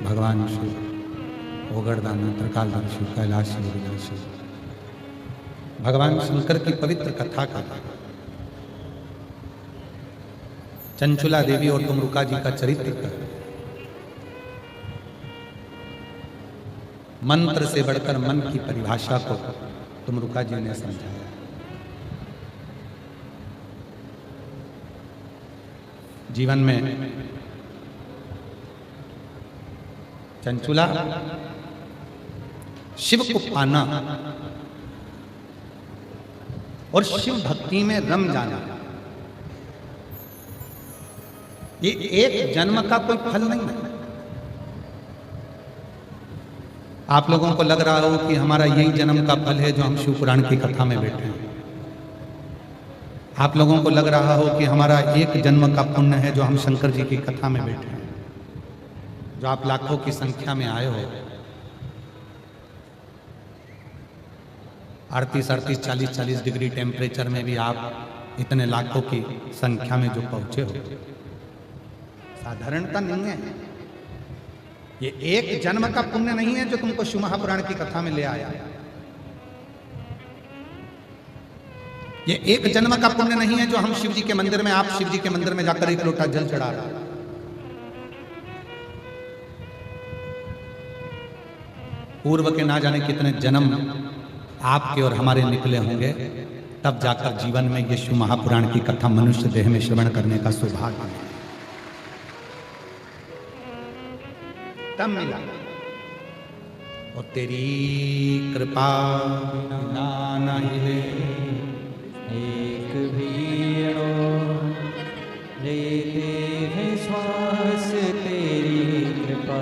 भगवान शिव ओगड़दाना त्रिकालदर्शी कैलाश विनाशी भगवान शंकर की पवित्र कथा का चंचुला देवी और तुमरुका जी का चरित्र का मंत्र से बढ़कर मन की परिभाषा को तुमरुका जी ने समझाया। जीवन में चंचुला शिव को पाना और शिव भक्ति में रम जाना ये एक जन्म का कोई फल नहीं है। आप लोगों को लग रहा हो कि हमारा यही जन्म का फल है जो हम शिव पुराण की कथा में बैठे हैं। आप लोगों को लग रहा हो कि हमारा एक जन्म का पुण्य है जो हम शंकर जी की कथा में बैठे हैं। जो आप लाखों की संख्या में आए हो, 38 40 डिग्री टेम्परेचर में भी आप इतने लाखों की संख्या में जो पहुंचे हो, साधारणता नहीं है। ये एक जन्म का पुण्य नहीं है जो तुमको शिव महापुराण की कथा में ले आया। ये एक जन्म का पुण्य नहीं है जो हम शिव जी के मंदिर में, आप शिव जी के मंदिर में जाकर एक लोटा जल चढ़ा रहे हैं। पूर्व के ना जाने कितने जन्म आपके और हमारे निकले होंगे, तब जाकर जीवन में ये शिव महापुराण की कथा मनुष्य देह में श्रवण करने का सौभाग्य मिला, तब मिला। और तेरी कृपा बिना न हिले एक भी अणु लेते हैं श्वास तेरी कृपा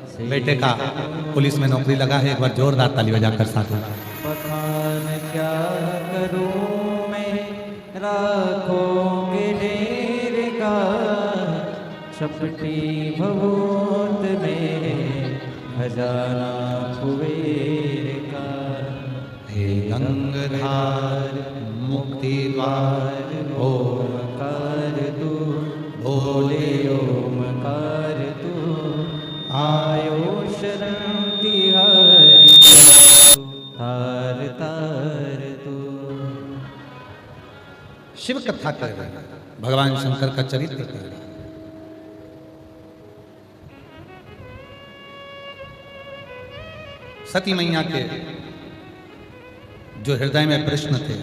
से। बेटे का पुलिस में नौकरी लगा है, एक बार जोरदार ताली बजाकर साथ में। बखान क्या करूं मैं राखों के ढेर का, चपटी भभूत में खजाना कुबेर का। हे गंगाधार मुक्ति द्वार ओमकार तू, भोले ओमकार तू, आयो शरण तिहारी तार तार तू। शिव कथा कर रहे हैं, भगवान शंकर का चरित्र कर रहे हैं। सती मैया के जो हृदय में प्रश्न थे,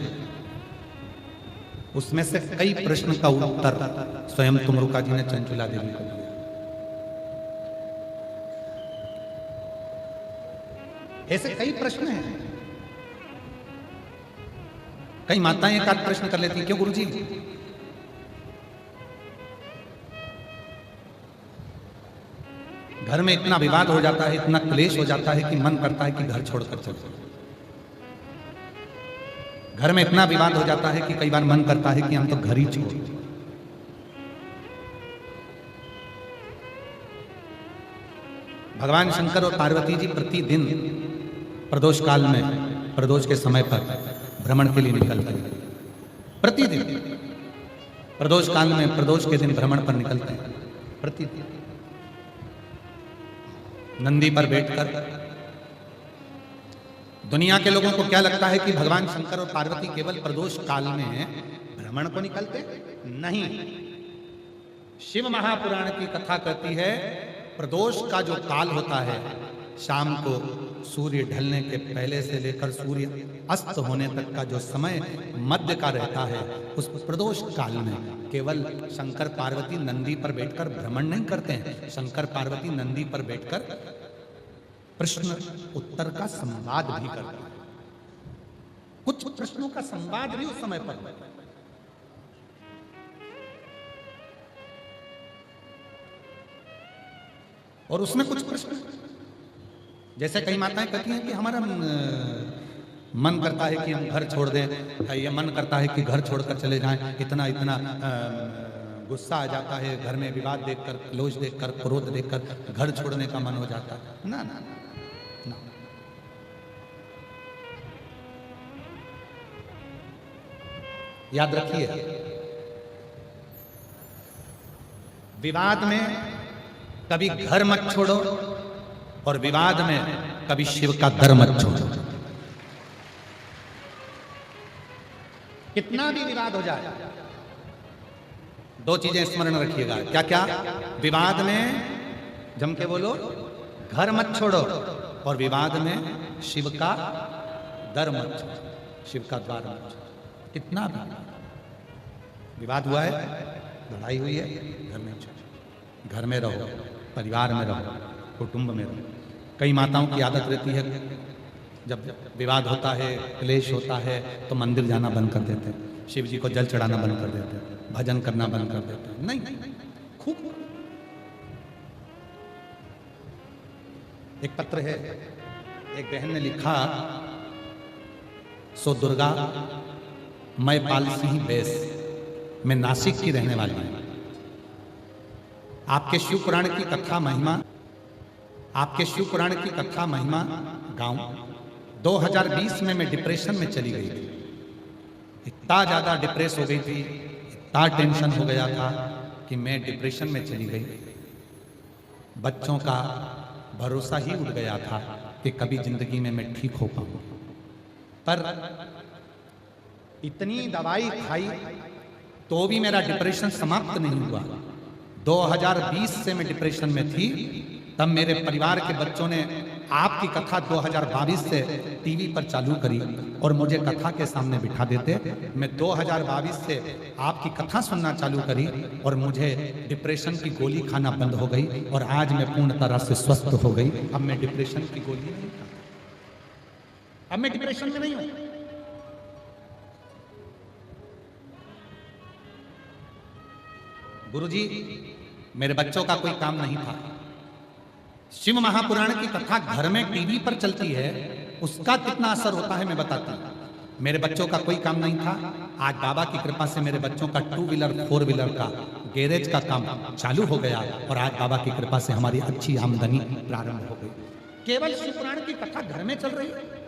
उसमें से कई प्रश्न का उत्तर स्वयं तुमरुका जी ने चंचुला देवी को दिया। ऐसे कई प्रश्न हैं। कई माताएं एक आध प्रश्न कर लेती, क्यों गुरुजी? घर में इतना विवाद हो जाता है, इतना क्लेश हो जाता है कि मन करता है कि घर छोड़कर चले जाओ। घर में इतना विवाद हो जाता है कि कई बार मन करता है कि हम तो घर ही छोड़। भगवान शंकर और पार्वती जी प्रतिदिन प्रदोष काल में, प्रदोष के समय पर भ्रमण के लिए निकलते हैं। प्रतिदिन प्रदोष काल में, प्रदोष के दिन भ्रमण पर निकलते हैं। प्रतिदिन नंदी पर बैठकर। दुनिया के लोगों को क्या लगता है कि भगवान शंकर और पार्वती केवल प्रदोष काल में भ्रमण को निकलते? नहीं। शिव महापुराण की कथा कहती है प्रदोष का जो काल होता है, शाम को सूर्य ढलने के पहले से लेकर सूर्य अस्त होने तक का जो समय मध्य का रहता है, उस प्रदोष काल में केवल शंकर पार्वती नंदी पर बैठकर भ्रमण नहीं करते हैं। शंकर पार्वती नंदी पर बैठकर प्रश्न उत्तर का संवाद भी करते हैं। कुछ प्रश्नों का संवाद भी उस समय पर होता है। और उसमें कुछ प्रश्न, जैसे कई माताएं कहती हैं कि हमारा मन करता है कि हम घर छोड़ दें, या मन करता है कि घर छोड़कर चले जाएं, इतना इतना गुस्सा आ जाता है, घर में विवाद देखकर, क्रोध देखकर, क्रोध देखकर घर छोड़ने का मन हो जाता है। ना ना ना, याद रखिए, विवाद में कभी घर मत छोड़ो और विवाद में कभी शिव का दर मत छोड़ो। कितना भी विवाद हो जाए, दो चीजें स्मरण रखिएगा। क्या क्या? विवाद में जम के बोलो, घर मत छोड़ो, और विवाद में शिव का दर मत छोड़ो, शिव का द्वार मत छोड़ो। कितना भी विवाद हुआ है, लड़ाई हुई है, घर में छोड़ो, घर में रहो, परिवार में रहो, कुटुंब में रहो। कई माताओं की आदत रहती है, जब विवाद होता है, क्लेश होता है, तो मंदिर जाना बंद कर देते हैं, शिव जी को जल चढ़ाना बंद कर देते हैं, भजन करना बंद कर देते हैं। नहीं, खूब। एक पत्र है, एक बहन ने लिखा, सो दुर्गा मैं पालसी ही बेस, मैं नासिक की रहने वाली हूं। आपके शिव पुराण की कथा महिमा आपके शिव पुराण की कथा महिमा गाऊं। 2020 में मैं डिप्रेशन में चली गई थी, इतना ज्यादा डिप्रेस हो गई थी, इतना टेंशन हो गया था कि मैं डिप्रेशन में चली गई। बच्चों का भरोसा ही उड़ गया था कि कभी जिंदगी में मैं ठीक हो पाऊं, पर इतनी दवाई खाई तो भी मेरा डिप्रेशन समाप्त नहीं हुआ। 2020 से मैं डिप्रेशन में थी, तब मेरे परिवार के बच्चों ने आपकी कथा 2022 से टीवी पर चालू करी और मुझे कथा के सामने बिठा देते। मैं 2022 से आपकी कथा सुनना चालू करी और मुझे डिप्रेशन की गोली खाना बंद हो गई और आज मैं पूर्ण तरह से स्वस्थ हो गई। अब मैं डिप्रेशन की गोली नहीं खाता, अब मैं डिप्रेशन में नहीं हूं। गुरुजी, मेरे बच्चों का कोई काम नहीं था। शिव महापुराण की कथा घर में टीवी पर चलती है, उसका कितना असर होता है मैं बताती हूं। मेरे बच्चों का कोई काम नहीं था, आज बाबा की कृपा से मेरे बच्चों का 2 व्हीलर 4 व्हीलर का गैरेज का काम चालू हो गया और आज बाबा की कृपा से हमारी अच्छी आमदनी प्रारंभ हो गई। केवल शिव पुराण की कथा घर में चल रही है।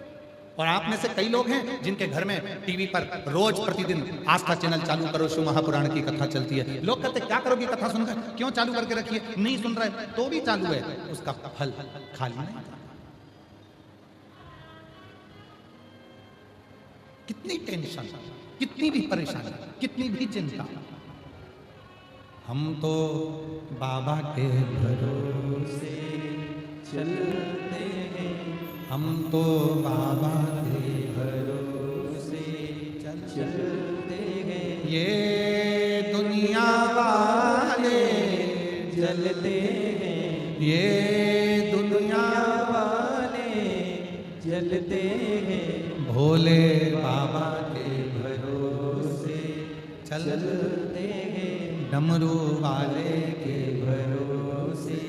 और आप में से कई लोग हैं जिनके घर में टीवी पर रोज प्रतिदिन आस्था चैनल चालू करो, शिव महापुराण की कथा चलती है। लोग कहते क्या करोगे कथा सुनकर, क्यों चालू करके रखिए, नहीं सुन रहे तो भी चालू है, उसका फल खाली नहीं। कितनी टेंशन, कितनी भी परेशानी, कितनी भी चिंता, हम तो बाबा के भरोसे चलते हैं, हम तो बाबा के भरोसे चलते हैं। ये दुनिया वाले जलते हैं, ये दुनिया वाले जलते हैं, भोले बाबा के भरोसे चलते हैं, डमरू वाले के भरोसे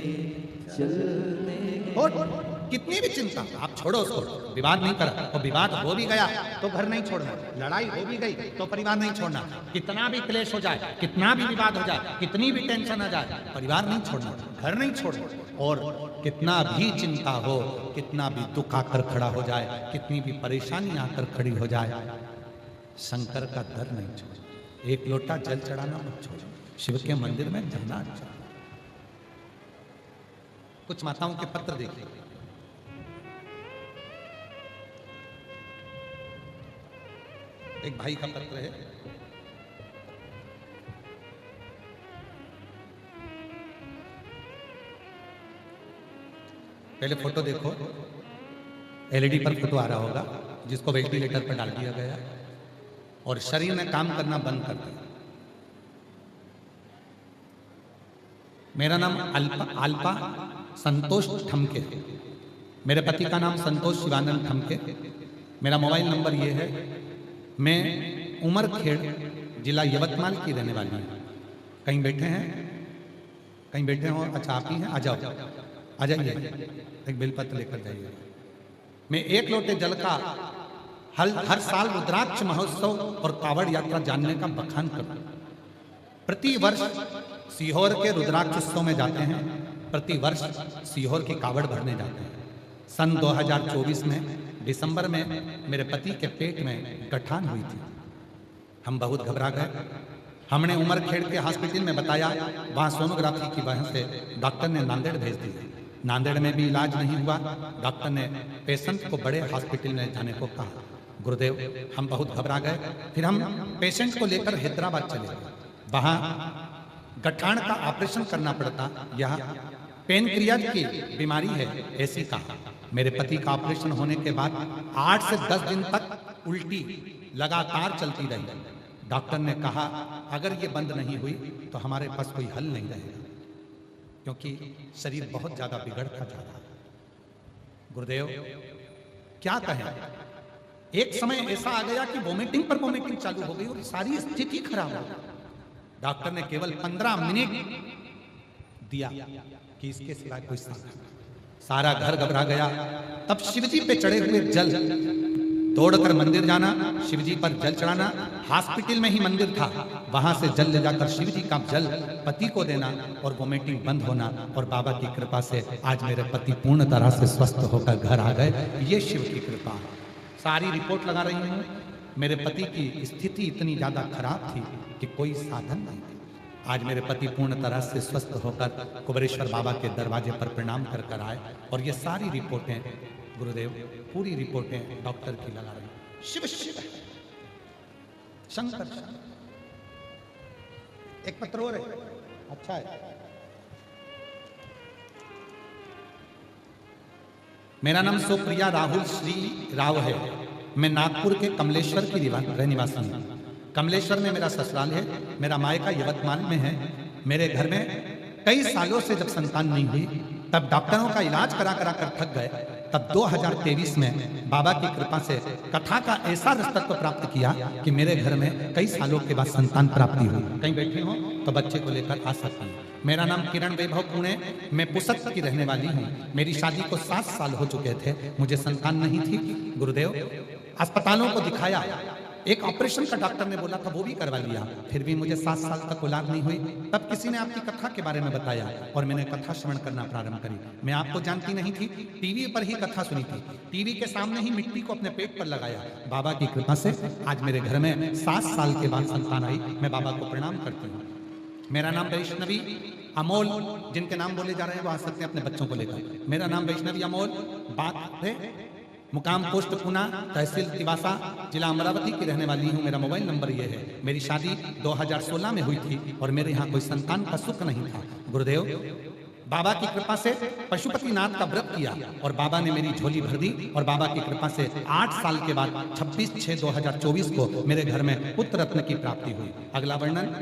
चलते हैं। कितनी भी चिंता आप छोड़ो उसको, विवाद नहीं करा तो विवाद हो भी गया तो घर नहीं छोड़ना, लड़ाई हो भी गई तो परिवार नहीं छोड़ना, कितना भी क्लेश हो जाए, कितना भी विवाद हो जाए, कितनी भी टेंशन आ जाए, परिवार नहीं छोड़ना, घर नहीं छोड़ना। और कितना भी चिंता हो, कितना भी दुख आकर खड़ा हो जाए, कितनी भी परेशानी आकर खड़ी हो जाए, शंकर का दर नहीं छोड़ो, एक लोटा जल चढ़ाना मत छोड़ो, शिव के मंदिर में जाना अच्छा। कुछ माताओं के पत्र देखिए, एक भाई का पत्र है। पहले फोटो देखो, एलईडी पर फोटो आ रहा होगा, जिसको वेंटिलेटर पर डाल दिया गया और शरीर ने काम करना बंद कर दिया। मेरा नाम अल्पा संतोष ठमके, मेरे पति का नाम संतोष शिवानंद ठमके, मेरा मोबाइल नंबर ये है। मैं उमरखेड़ जिला यवतमाल की रहने वाली हूँ। कहीं बैठे हैं, कहीं बैठे हो? अच्छा आप ही हैं, आ जाओ, आ जाइए, एक बेलपत्र लेकर जाइए। मैं 1 लोटे जल का हर साल रुद्राक्ष महोत्सव और कावड़ यात्रा जानने का बखान करता हूँ। प्रति वर्ष सीहोर के रुद्राक्ष उत्सव में जाते हैं, प्रति वर्ष सीहोर की कावड़ भरने जाते हैं। सन 2024 में दिसंबर में मेरे पति के पेट में गठान हुई थी, हम बहुत घबरा गए। हमने उमरखेड़ के हॉस्पिटल में बताया, वहाँ सोनोग्राफी की वजह से डॉक्टर ने नांदेड़ भेज दिया। नांदेड़ में भी इलाज नहीं हुआ, डॉक्टर ने पेशेंट को बड़े हॉस्पिटल में जाने को कहा। गुरुदेव, हम बहुत घबरा गए। फिर हम पेशेंट को लेकर हैदराबाद चले गए, वहाँ गठान का ऑपरेशन करना पड़ता, यह पेनक्रियाज की बीमारी है ऐसी कहा। मेरे पति का ऑपरेशन होने के बाद 8 से 10 दिन तक उल्टी लगातार चलती रही। डॉक्टर ने कहा अगर ये बंद नहीं हुई तो हमारे पास कोई हल नहीं रहेगा, क्योंकि शरीर बहुत ज्यादा बिगड़ता जा रहा है। गुरुदेव क्या कहें, एक समय ऐसा आ गया कि वोमिटिंग पर वोमिटिंग चालू हो गई और सारी स्थिति खराब हो गई। डॉक्टर ने केवल 15 मिनट दिया कि इसके सिवा कोई सारा घर घबरा गया। तब शिवजी पे चढ़े हुए जल दौड़कर मंदिर जाना, शिव जी पर जल चढ़ाना, हॉस्पिटल में ही मंदिर था, वहां से जल ले जाकर शिव जी का जल पति को देना और वो मीटिंग बंद होना, और बाबा की कृपा से आज मेरे पति पूर्ण तरह से स्वस्थ होकर घर आ गए। ये शिव की कृपा है। सारी रिपोर्ट लगा रही हूँ, मेरे पति की स्थिति इतनी ज्यादा खराब थी कि कोई साधन नहीं था। आज मेरे पति पूर्ण तरह से स्वस्थ होकर कुबेरेश्वर बाबा के दरवाजे पर प्रणाम कर कर आए, और ये सारी रिपोर्टें गुरुदेव, पूरी रिपोर्टें डॉक्टर की लगा रही। शिव शिव शंकर। एक पत्र और है, अच्छा है। मेरा नाम सुप्रिया राहुल श्री राव है। मैं नागपुर के कमलेश्वर की रहनिवासी हूँ। कमलेश्वर में मेरा ससुराल है। मेरा मायका यवतमाल में है। मेरे घर में कई सालों से जब संतान नहीं हुई, तब डॉक्टरों का इलाज करा करा कर थक गए। तब 2023 में बाबा की कृपा से कथा का ऐसा रस्तत्व प्राप्त किया कि मेरे घर में कई सालों के बाद संतान प्राप्ति हुई। कहीं बैठे हो तो बच्चे को लेकर आ सकते हैं। मेरा नाम किरण वैभव पुणे, मैं पुसद की रहने वाली हूँ। मेरी शादी को 7 साल हो चुके थे, मुझे संतान नहीं थी। गुरुदेव, अस्पतालों को दिखाया, एक ऑपरेशन का डॉक्टर ने बोला था वो भी करवा लिया, फिर भी मुझे 7 साल तक औलाद नहीं हुई। तब किसी ने आपकी कथा के बारे में बताया और मैंने कथा श्रवण करना प्रारंभ करी। मैं आपको जानती नहीं थी, टीवी पर ही कथा सुनी थी। टीवी के सामने ही मिट्टी को अपने पेट पर लगाया। बाबा की कृपा से आज मेरे घर में 7 साल के बाद संतान आई। मैं बाबा को प्रणाम करती हूँ। मेरा नाम वैष्णवी अमोल, जिनके नाम बोले जा रहे हैं वो आ सकते हैं अपने बच्चों को लेकर। मेरा नाम वैष्णवी अमोल, बात है मुकाम पोस्ट पुना, तहसील तिवासा, जिला अमरावती की रहने वाली हूँ। मेरा मोबाइल नंबर ये है। मेरी शादी 2016 में हुई थी और मेरे यहाँ कोई संतान का सुख नहीं था। गुरुदेव, बाबा की कृपा से पशुपतिनाथ का व्रत किया और बाबा ने मेरी झोली भर दी, और बाबा की कृपा से 8 साल के बाद 26/6/2024 को मेरे घर में पुत्र रत्न की प्राप्ति हुई। अगला वर्णन।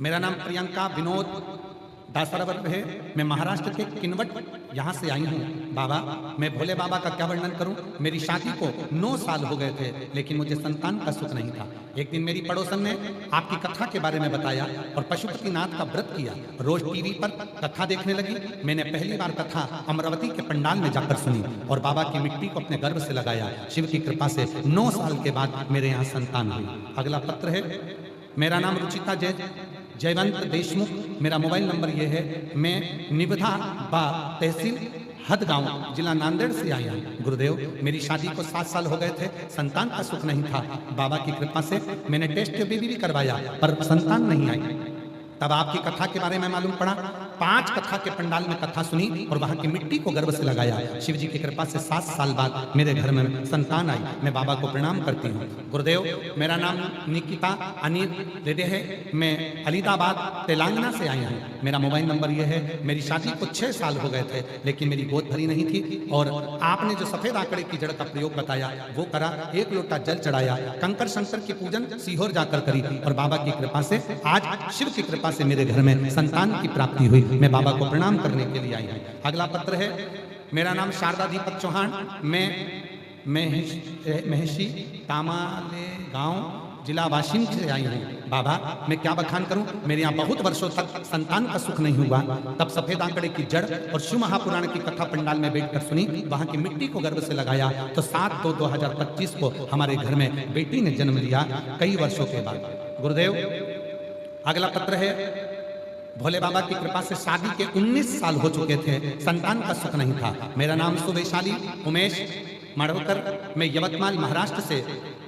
मेरा नाम प्रियंका विनोद दासरावर है। मैं महाराष्ट्र के किनवट यहाँ से आई हूँ। बाबा, मैं भोले बाबा का क्या वर्णन करूँ। मेरी शादी को 9 साल हो गए थे, लेकिन मुझे संतान का सुख नहीं था। एक दिन मेरी पड़ोसन ने आपकी कथा के बारे में बताया और पशुपतिनाथ का व्रत किया। रोज टीवी पर कथा देखने लगी। मैंने पहली बार कथा अमरावती के पंडाल में जाकर सुनी और बाबा की मिट्टी को अपने गर्भ से लगाया। शिव की कृपा से 9 साल के बाद मेरे यहाँ संतान हुई। अगला पत्र है। मेरा नाम रुचिता जयवंत देशमुख, मेरा मोबाइल नंबर ये है। मैं निबधा बा तहसील हदगांव, जिला नांदेड़ से आई हूँ। गुरुदेव, मेरी शादी को 7 साल हो गए थे, संतान का सुख नहीं था। बाबा की कृपा से मैंने टेस्ट बेबी भी करवाया पर संतान नहीं आई। तब आपकी कथा के बारे में मालूम पड़ा। 5 कथा के पंडाल में कथा सुनी और वहां की मिट्टी को गर्भ से लगाया। शिव जी की कृपा से 7 साल बाद मेरे घर में संतान आई। मैं बाबा को प्रणाम करती हूँ। गुरुदेव, मेरा नाम निकिता अनिल रेडे है। मैं अलीदाबाद तेलंगाना से आई हूँ। मेरा मोबाइल नंबर ये है। मेरी शादी को 6 साल हो गए थे, लेकिन मेरी गोद भरी नहीं थी, और आपने जो सफेद आंकड़े की जड़ का प्रयोग बताया वो करा। 1 लोटा जल चढ़ाया, कंकर शंकर की पूजन सीहोर जाकर करी, और बाबा की कृपा से आज शिव की कृपा से मेरे घर में संतान की प्राप्ति हुई। मैं बाबा को प्रणाम करने के लिए आई हूँ। अगला पत्र है। मेरा नाम शारदा दीपक चौहान, मैं महेशी तामाले गांव, जिला वाशिम से आई हूँ। बाबा, मैं क्या बखान करूं। मेरे यहाँ बहुत वर्षों तक संतान का सुख नहीं हुआ। तब सफेद आंकड़े की जड़ और शिव महापुराण की कथा पंडाल में बैठकर सुनी, वहां की मिट्टी को गर्भ से लगाया, तो 7/2/2025 को हमारे घर में बेटी ने जन्म लिया, कई वर्षों के बाद। गुरुदेव, अगला पत्र है। भोले बाबा की कृपा से शादी के 19 साल हो चुके थे, संतान का सुख नहीं था। मेरा नाम सुवैशाली उमेश मड़वकर, मैं यवतमाल महाराष्ट्र से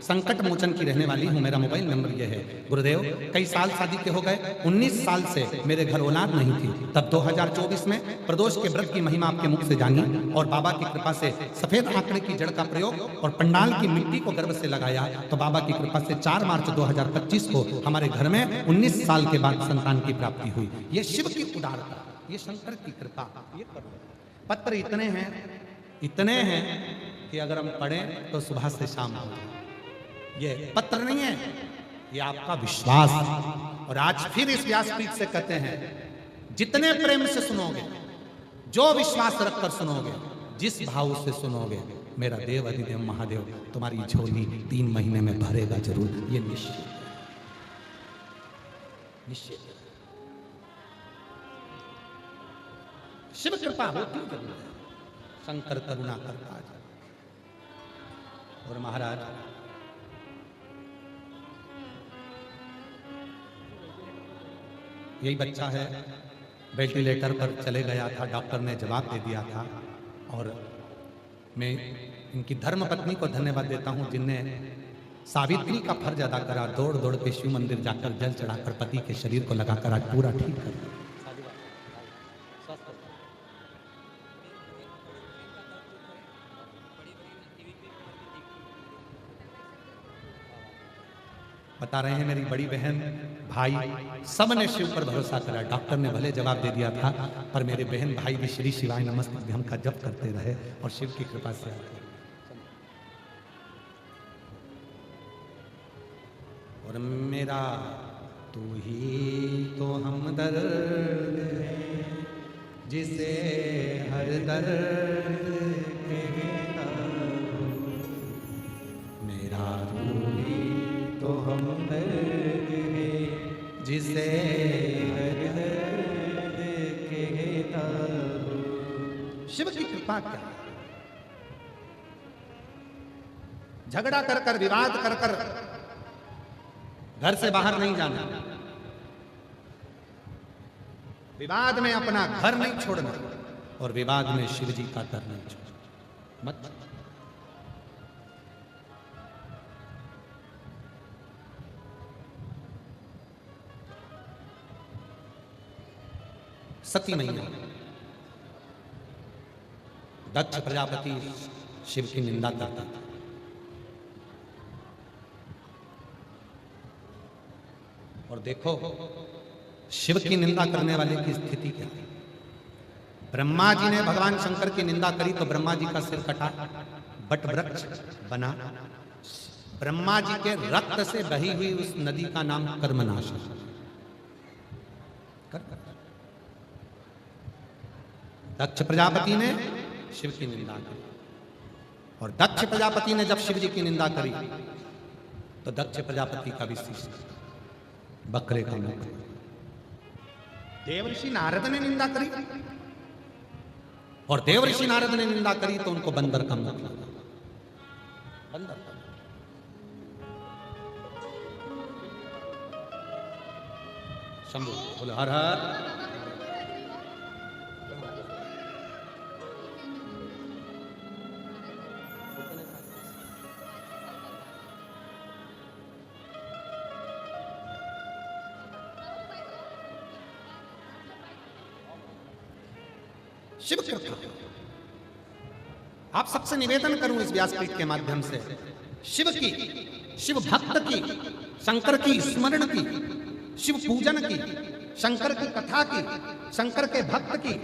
संकट मोचन की रहने वाली हूँ। मेरा मोबाइल नंबर यह है। गुरुदेव, कई साल शादी के हो गए, 19 साल से मेरे घर औलाद नहीं थी। तब 2024 में प्रदोष के व्रत की महिमा आपके मुख से जानी और बाबा की कृपा से सफेद आंकड़े की जड़ का प्रयोग और पंडाल की मिट्टी को गर्भ से लगाया, तो बाबा की कृपा से 4 मार्च 2025 को हमारे घर में 19 साल के बाद संतान की प्राप्ति हुई। ये शिव की उदारता, ये शंकर की कृपा। ये पत्र इतने हैं कि अगर हम पढ़ें तो सुबह से शाम हो। ये पत्र नहीं है, ये आपका विश्वास। और आज फिर इस व्यासपीठ से कहते हैं, जितने प्रेम से सुनोगे, जो विश्वास रखकर सुनोगे, जिस भाव से सुनोगे, मेरा देव अधिदेव महादेव तुम्हारी झोली 3 महीने में भरेगा जरूर। ये निश्चित निश्चित शिव कृपा होती जरूर है। शंकर करुणा करता जा। और महाराज यही बच्चा है, वेंटिलेटर पर चले गया था, डॉक्टर ने जवाब दे दिया था। और मैं इनकी धर्मपत्नी को धन्यवाद देता हूं जिनने सावित्री का फर्ज अदा करा, दौड़ दौड़ के शिव मंदिर जाकर जल चढ़ाकर पति के शरीर को लगाकर आज पूरा ठीक कर दिया। बता रहे हैं मेरी बड़ी बहन भाई सबने शिव पर भरोसा करा। डॉक्टर ने भले जवाब दे दिया था पर मेरे बहन भाई भी श्री शिवाय नमस्तुभ्यम का जप करते रहे और शिव की कृपा से आते। और मेरा तू ही तो हमदर्द है जिसे हर दर्द कहता हूँ, मेरा तू ही तो हमदर्द है जिसे हर दर्द कहता हूँ। शिव की कृपा क्या, झगड़ा कर कर विवाद कर कर घर से बाहर नहीं जाना, विवाद में अपना घर नहीं छोड़ना और विवाद में शिव जी का दर नहीं छोड़ना। मत सती मैया दक्ष प्रजापति शिव की निंदा करता था। और देखो शिव की निंदा करने वाले की स्थिति क्या है। ब्रह्मा जी ने भगवान शंकर की निंदा करी तो ब्रह्मा जी का सिर कटा, बट वृक्ष बना। ब्रह्मा जी के रक्त से बही हुई उस नदी का नाम कर्मनाश कर। दक्ष प्रजापति ने शिव की निंदा करी और दक्ष प्रजापति ने जब शिव जी की निंदा करी तो दक्ष प्रजापति का भी शीश बकरे का मुख। देवर्षि नारद ने निंदा करी और देवर्षि नारद ने निंदा करी तो उनको बंदर का मुख लगा। बंदर का शंभु बोले हर हर। शिव कृपा आप सबसे निवेदन करूं इस व्यासपीठ के माध्यम से, शिव की, शिव भक्त की, शंकर की स्मरण की, शिव पूजन की, शंकर की कथा की, शंकर के भक्त की,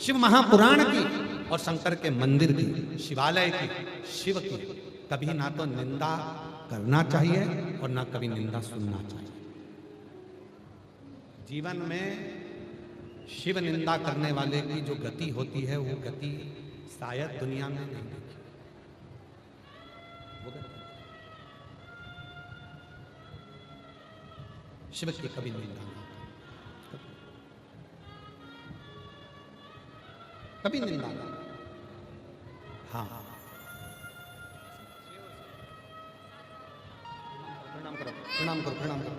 शिव महापुराण की और शंकर के मंदिर की, शिवालय की, शिव की कभी ना तो निंदा करना चाहिए और ना कभी निंदा सुनना चाहिए। जीवन में शिव निंदा करने वाले की जो गति होती है वो गति शायद दुनिया में नहीं देखी। वो गति शिव की कभी निंदा ना, कभी निंदा ना। हाँ प्रणाम करो, प्रणाम करो, प्रणाम करो।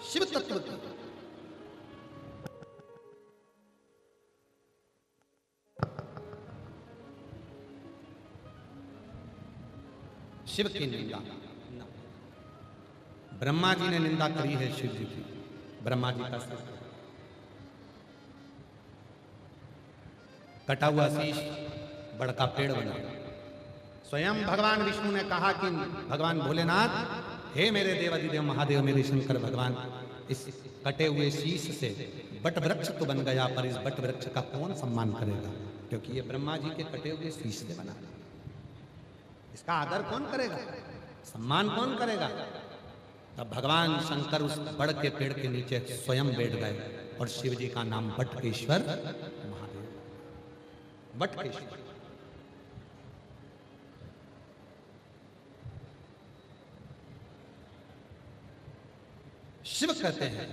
शिव तत्व की शिव की निंदा, ब्रह्मा जी ने निंदा करी है शिव जी की। ब्रह्मा जी का सिर कटा हुआ शीश बड़का पेड़ बना। स्वयं भगवान विष्णु ने कहा कि भगवान भोलेनाथ, हे मेरे देवादिदेव महादेव, मेरे शंकर भगवान, इस कटे हुए शीश से बट वृक्ष तो बन गया पर इस बट वृक्ष का कौन सम्मान करेगा, क्योंकि ये ब्रह्मा जी के कटे हुए शीश से बना। इसका आदर कौन करेगा, सम्मान कौन करेगा। तब भगवान शंकर उस बड़ के पेड़ के नीचे स्वयं बैठ गए और शिव जी का नाम बटकेश्वर महादेव, बटकेश्वर। शिव कहते हैं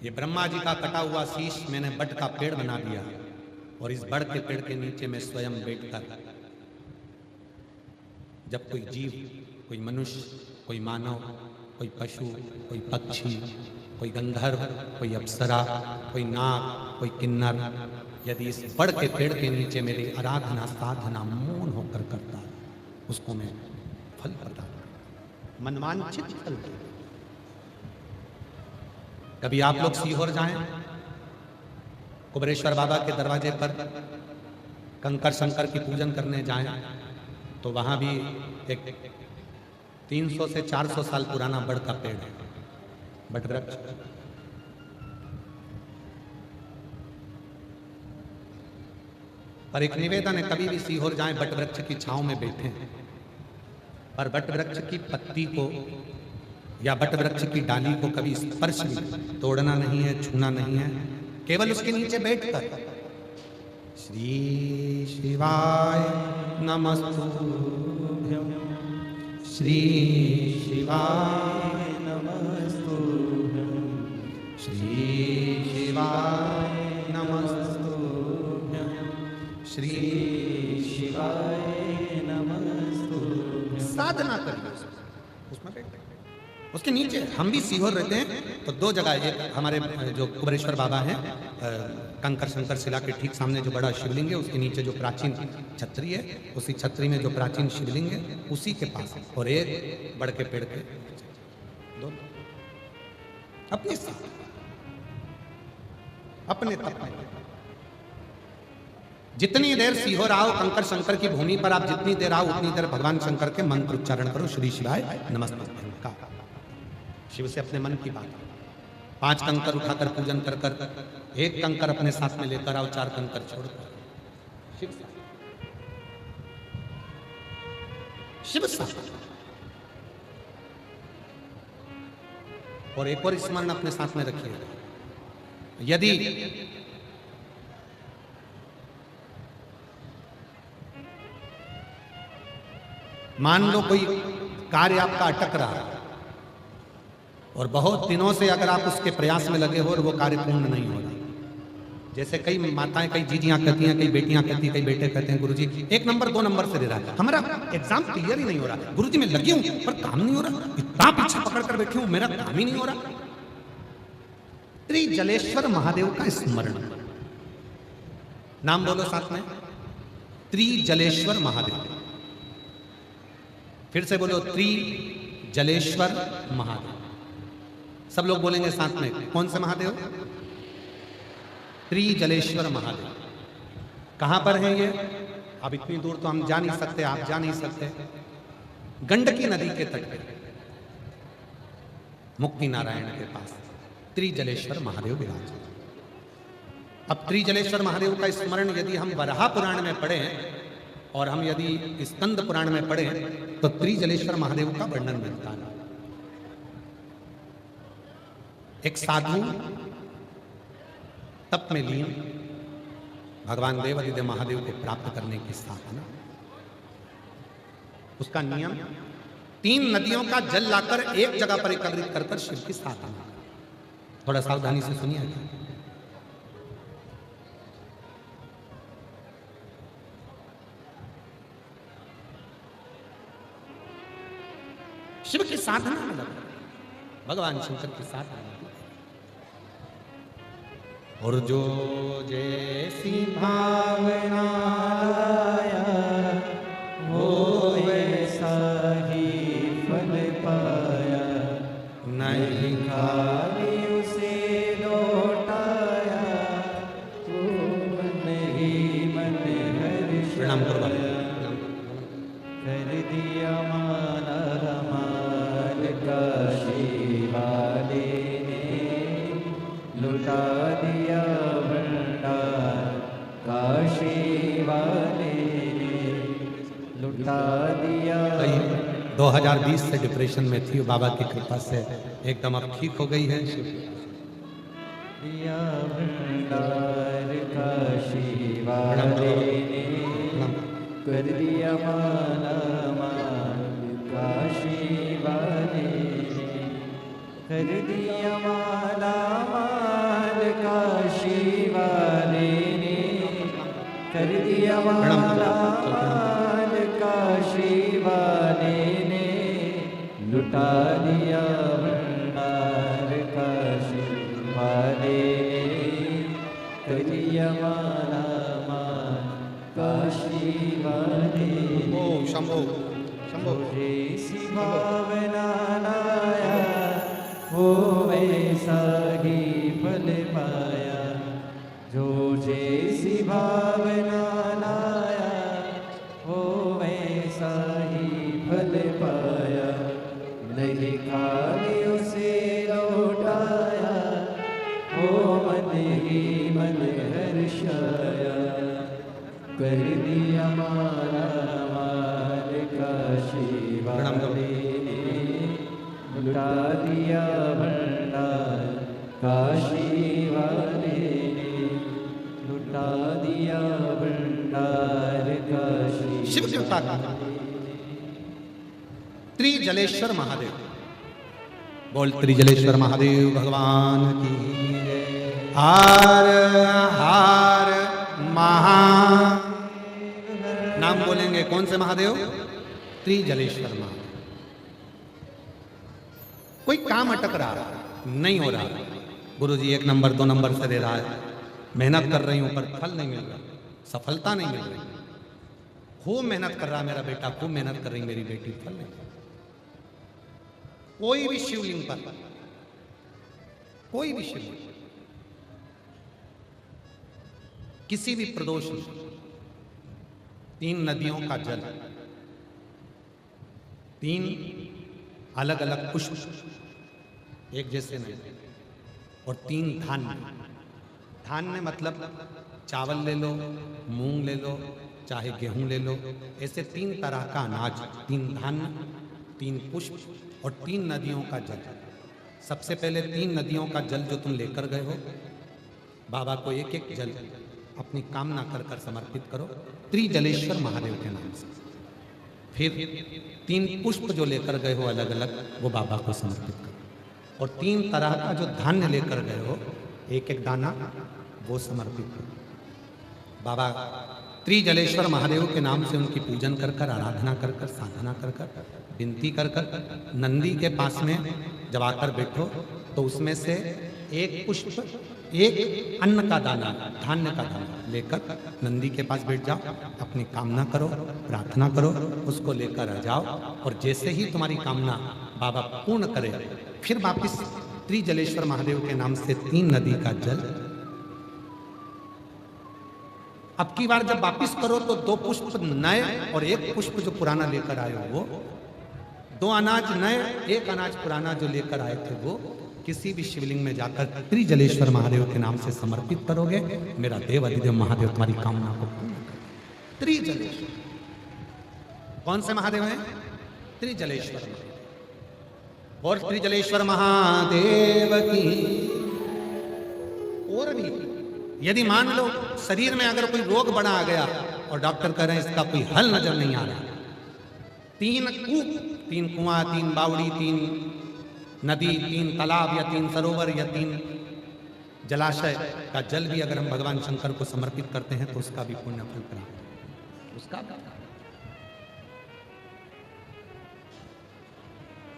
ये ब्रह्मा जी का कटा हुआ शीश मैंने बट का पेड़ बना दिया और इस बड़ के पेड़ के नीचे मैं स्वयं बैठकर जब कोई जीव, कोई मनुष्य, कोई मानव, कोई पशु, कोई पक्षी, कोई गंधर्व, कोई अप्सरा, कोई नाग, कोई किन्नर यदि इस बड़ के पेड़ के नीचे मेरी आराधना साधना मौन होकर करता उसको मैं फल प्रदान मनवांछित फल। कभी आप लोग सीहोर जाएं, कुबरेश्वर बाबा के दरवाजे पर कंकर शंकर की पूजन करने जाएं तो वहां भी एक 300 से 400 साल पुराना बड़ का पेड़ है, बट वृक्ष। पर एक निवेदन है, कभी भी सीहोर जाएं बट वृक्ष की छांव में बैठे, पर बट वृक्ष की पत्ती को या बट वृक्ष की डाली को कभी स्पर्श नहीं, तोड़ना नहीं है, छूना नहीं है, केवल उसके नीचे बैठकर श्री शिवाय नमस्तुभ्यं, श्री शिवाय नमस्तुभ्यं, श्री शिवाय नमस्तुभ्यं, श्री शिवाय नमस्तुभ्यं। साधना करिए उसमें बैठे, उसके नीचे। हम भी सीहोर रहते हैं तो दो जगह, एक हमारे जो कुबरेश्वर बाबा हैं कंकर शंकर शिला के ठीक सामने जो बड़ा शिवलिंग है उसके नीचे जो प्राचीन छतरी है, उसी छतरी में जो प्राचीन शिवलिंग है उसी के पास, और एक बड़ के पेड़ के दो अपने साथ अपने तप में। जितनी देर सीहोर आओ कंकर शंकर की भूमि पर, आप जितनी देर आओ उतनी देर भगवान शंकर के मंत्र उच्चारण करो, श्री शिवाय नमस्तुभ्यं का। शिव से अपने मन की बात, 5 कंकर उठाकर पूजन कर कर, एक कंकर अपने साथ में लेकर आओ, 4 कंकर छोड़कर शिव शिव साथ। और एक और स्मरण अपने साथ में रखिए, यदि मान लो कोई कार्य आपका अटक रहा है और बहुत दिनों से अगर आप उसके प्रयास में लगे हो और वो कार्य पूर्ण नहीं हो रहा, जैसे कई माताएं, कई जीजियां कहती हैं, कई बेटियां कहती हैं, कई बेटे कहते हैं गुरुजी 1 नंबर 2 नंबर से दे रहा है, हमारा एग्जाम क्लियर ही नहीं हो रहा, गुरुजी मैं लगी हूं पर काम नहीं हो रहा, इतना पीछे पकड़ कर बैठी हूं मेरा काम ही नहीं हो रहा। त्रिजलेश्वर महादेव का स्मरण, नाम बोलो साथ में, त्रिजलेश्वर महादेव। फिर से बोलो, त्रिजलेश्वर महादेव। सब लोग बोलेंगे साथ में, कौन से महादेव? त्रिजलेश्वर महादेव। कहां पर है ये? अब इतनी दूर तो हम जा नहीं सकते, आप जा नहीं सकते। गंडकी नदी के तट पे मुक्ति नारायण के पास त्रिजलेश्वर महादेव विराज। अब त्रिजलेश्वर महादेव का स्मरण यदि हम वराह पुराण में पढ़े और हम यदि स्कंद पुराण में पढ़े तो त्रिजलेश्वर महादेव का वर्णन मिलता है। एक साधु तप में लीन भगवान देवादिदेव महादेव को प्राप्त करने की साधना, उसका नियम 3 नदियों का जल लाकर एक जगह पर एकत्रित कर शिव की साधना। थोड़ा सावधानी से सुनिए। शिव की साधना अलग, भगवान शंकर की साधना। और जो जैसी भावना लाया वो वैसा ही फल पाया, नहीं खाली उसे लौटाया, वो मन ही मन हर्ष कर दिया माना माल काशी वाले ने, लुटा दिया भंडार काशी वाले ने, लुटा दिया। 2020 से डिप्रेशन में थी, बाबा की कृपा से एकदम अब ठीक हो गई है। दिया भंडार काशी वाले ने, कर दिया माला माल काशी वाले ने। कर दिया माला माल काशी वाले ने, कर दिया माला माल काशी वाले ने, लुटा दिया भंडार काशी वाले ने, कर दिया माला माल काशी वाले ने। ओ शंभो शंभो। जैसी भावना लाया वो वैसा ही फल पाया, जो जैसी भावना लाया वो वैसा ही फल पाया, नहीं खाली उसे लौटाया वो मन ही मन हर्षाया, कर दिया माला माल काशी वाले ने, लुटा दिया भंडार काशी वाले ने, लुटा दिया भंडार काशी। शिव कृपा का त्रिजलेश्वर महादेव, बोल त्रिजलेश्वर महादेव भगवान की जय। हार हार महा नाम बोलेंगे कौन से महादेव? त्रिजलेश्वर महादेव। कोई काम अटक रहा नहीं हो रहा, गुरुजी 1 नंबर 2 नंबर से दे रहा है, मेहनत कर रही हूं पर फल नहीं मिल रहा, सफलता नहीं मिल रही, खूब मेहनत कर रहा मेरा बेटा, खूब मेहनत कर रही मेरी बेटी, फल नहीं। कोई भी शिवलिंग पर, कोई भी शिवलिंग, किसी भी प्रदोष में 3 नदियों का जल, 3 अलग अलग पुष्प एक जैसे नहीं, और 3 धान्य। धान्य मतलब चावल ले लो, मूंग ले लो, चाहे गेहूं ले लो, ऐसे 3 तरह का अनाज, 3 धान्य, 3 पुष्प और 3 नदियों का जल। सबसे पहले 3 नदियों का जल जो तुम लेकर गए हो, बाबा को एक एक जल अपनी कामना कर कर समर्पित करो त्रिजलेश्वर महादेव के नाम से। फिर 3 पुष्प जो लेकर गए हो अलग अलग, वो बाबा को समर्पित करो, और 3 तरह का जो धान्य लेकर गए हो एक एक दाना, वो समर्पित करो। बाबा त्रिजलेश्वर महादेव के नाम से उनकी पूजन कर कर, आराधना कर कर, साधना कर कर, विनती कर कर, नंदी के पास में जब आकर बैठो तो उसमें से एक पुष्प, एक अन्न का दाना, धान्य का दाना लेकर नंदी के पास बैठ जाओ, अपनी कामना करो, प्रार्थना करो, उसको लेकर आ जाओ, और जैसे ही तुम्हारी कामना बाबा पूर्ण करे, फिर वापिस त्रिजलेश्वर महादेव के नाम से 3 नदी का जल। अब की बार जब वापिस करो तो 2 पुष्प नए और 1 पुष्प जो पुराना लेकर आए हो वो, 2 अनाज नए, 1 अनाज पुराना जो लेकर आए थे वो, किसी भी शिवलिंग में जाकर त्रिजलेश्वर महादेव के नाम से समर्पित करोगे, मेरा देव अधिदेव महादेव तुम्हारी कामना को पूर्ण करेगा। त्रिजलेश्वर कौन से महादेव हैं? त्रिजलेश्वर महादेव। और त्रिजलेश्वर महादेव की। और भी यदि मान लो शरीर में अगर कोई रोग बड़ा आ गया और डॉक्टर कह रहे हैं इसका कोई हल नजर नहीं आ रहा, 3 कूप, 3 कुआं, 3 बावड़ी, 3 नदी, 3 तालाब या 3 सरोवर या 3 जलाशय का जल भी अगर हम भगवान शंकर को समर्पित करते हैं तो उसका भी पुण्य फल प्राप्त, उसका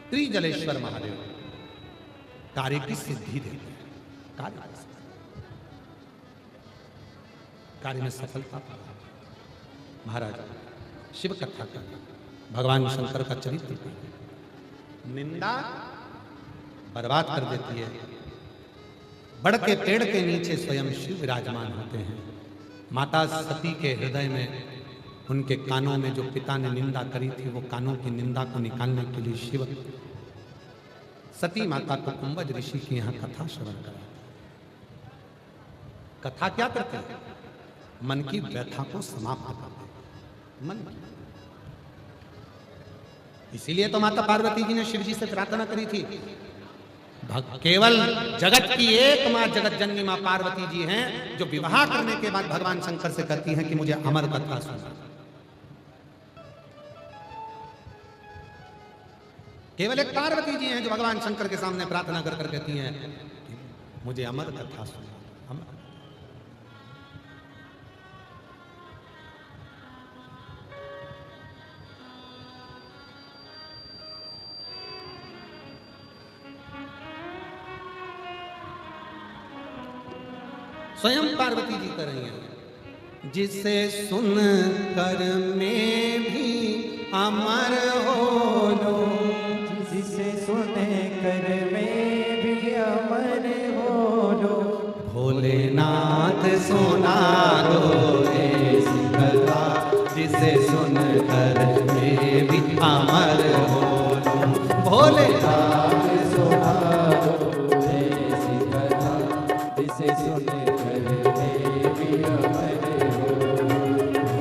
त्रिजलेश्वर महादेव कार्य की सिद्धि देते हैं, कार्य में सफलता। महाराज शिव कथा का, भगवान शंकर का चरित्र, निंदा बर्बाद कर देती है। बड़ के पेड़ के नीचे स्वयं शिव विराजमान होते हैं। माता सती के हृदय में, उनके कानों में जो पिता ने निंदा करी थी, वो कानों की निंदा को निकालने के लिए शिव सती माता को कुंभज ऋषि की यहाँ कथा श्रवण करा। कथा क्या करते हैं? मन की व्यथा को समाप्त करते हैं, मन की। इसीलिए तो माता पार्वती जी ने शिव जी से प्रार्थना करी थी। केवल जगत की एक माँ, जगत जननी माँ पार्वती जी हैं जो विवाह करने के बाद भगवान शंकर से कहती हैं कि मुझे अमर कथा सुना। केवल एक पार्वती जी हैं जो भगवान शंकर के सामने प्रार्थना कर कर कहती हैं कि मुझे अमर कथा सुना, अमर। स्वयं पार्वती जी कर रही हैं, जिसे सुन कर मैं भी अमर हो लो, जिसे सुने कर मैं भी अमर हो लो। भोलेनाथ सुना दो ऐसी कथा, जिसे सुन कर मैं भी अमर हो लो। भोलेनाथ सुना दो ऐसी कथा, जिसे सुने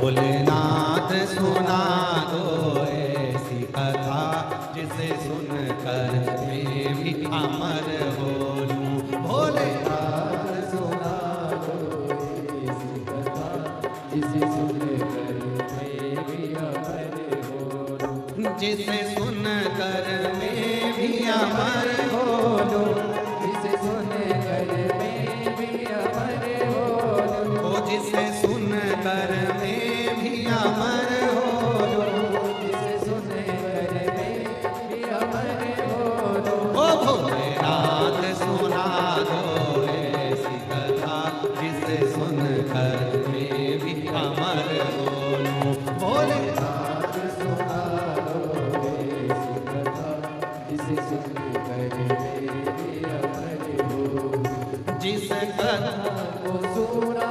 भोलेनाथ सुना दो ऐसी कथा, जिसे सुन कर मैं भी अमर हो लूं। भोलेनाथ सुना दो ऐसी कथा, जिसे सुन कर मैं भी अमर हो लूं। जिसे सुन कर मैं भी अमर हो लूं, जिसे सुन कर मैं भी अमर हो लूं। ओ जिसे सुन कर मैं भी अमर हो लूं, जिसे सुन कर मैं भी अमर हो लूं। ओ भोलेनाथ सुना दो ऐसी कथा, जिसे सुन कर मैं भी अमर हो लूं। भोलेनाथ सुना दो ऐसी कथा, जिसे सुन कर मैं भी अमर हो लूं। जिस कथा को सुना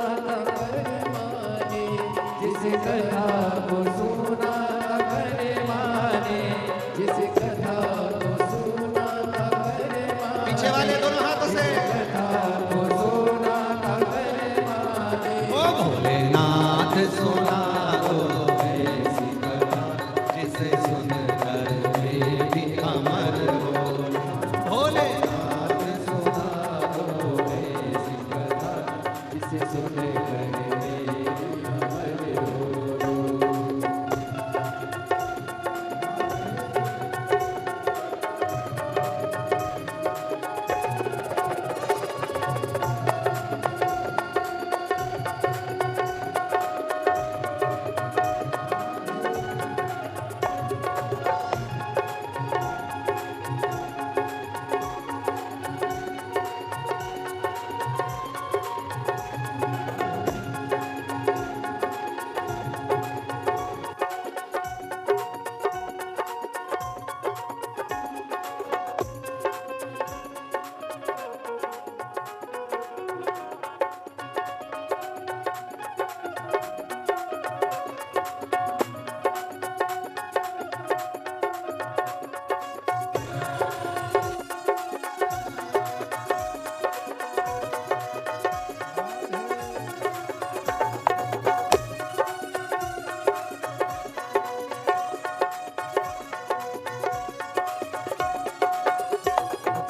कर माने, जिस कथा को सुना कर माने, जिस कथा को सुना कर माने। पीछे वाले दोनों हाथों से कथा को सुना कर माने। ओ भोलेनाथ सुना दो ऐसी कथा, जिसे सुन कर मैं भी अमर हो लूं। भोलेनाथ सुना दो ऐसी कथा, जिसे सुन कर मैं भी अमर हो लूं।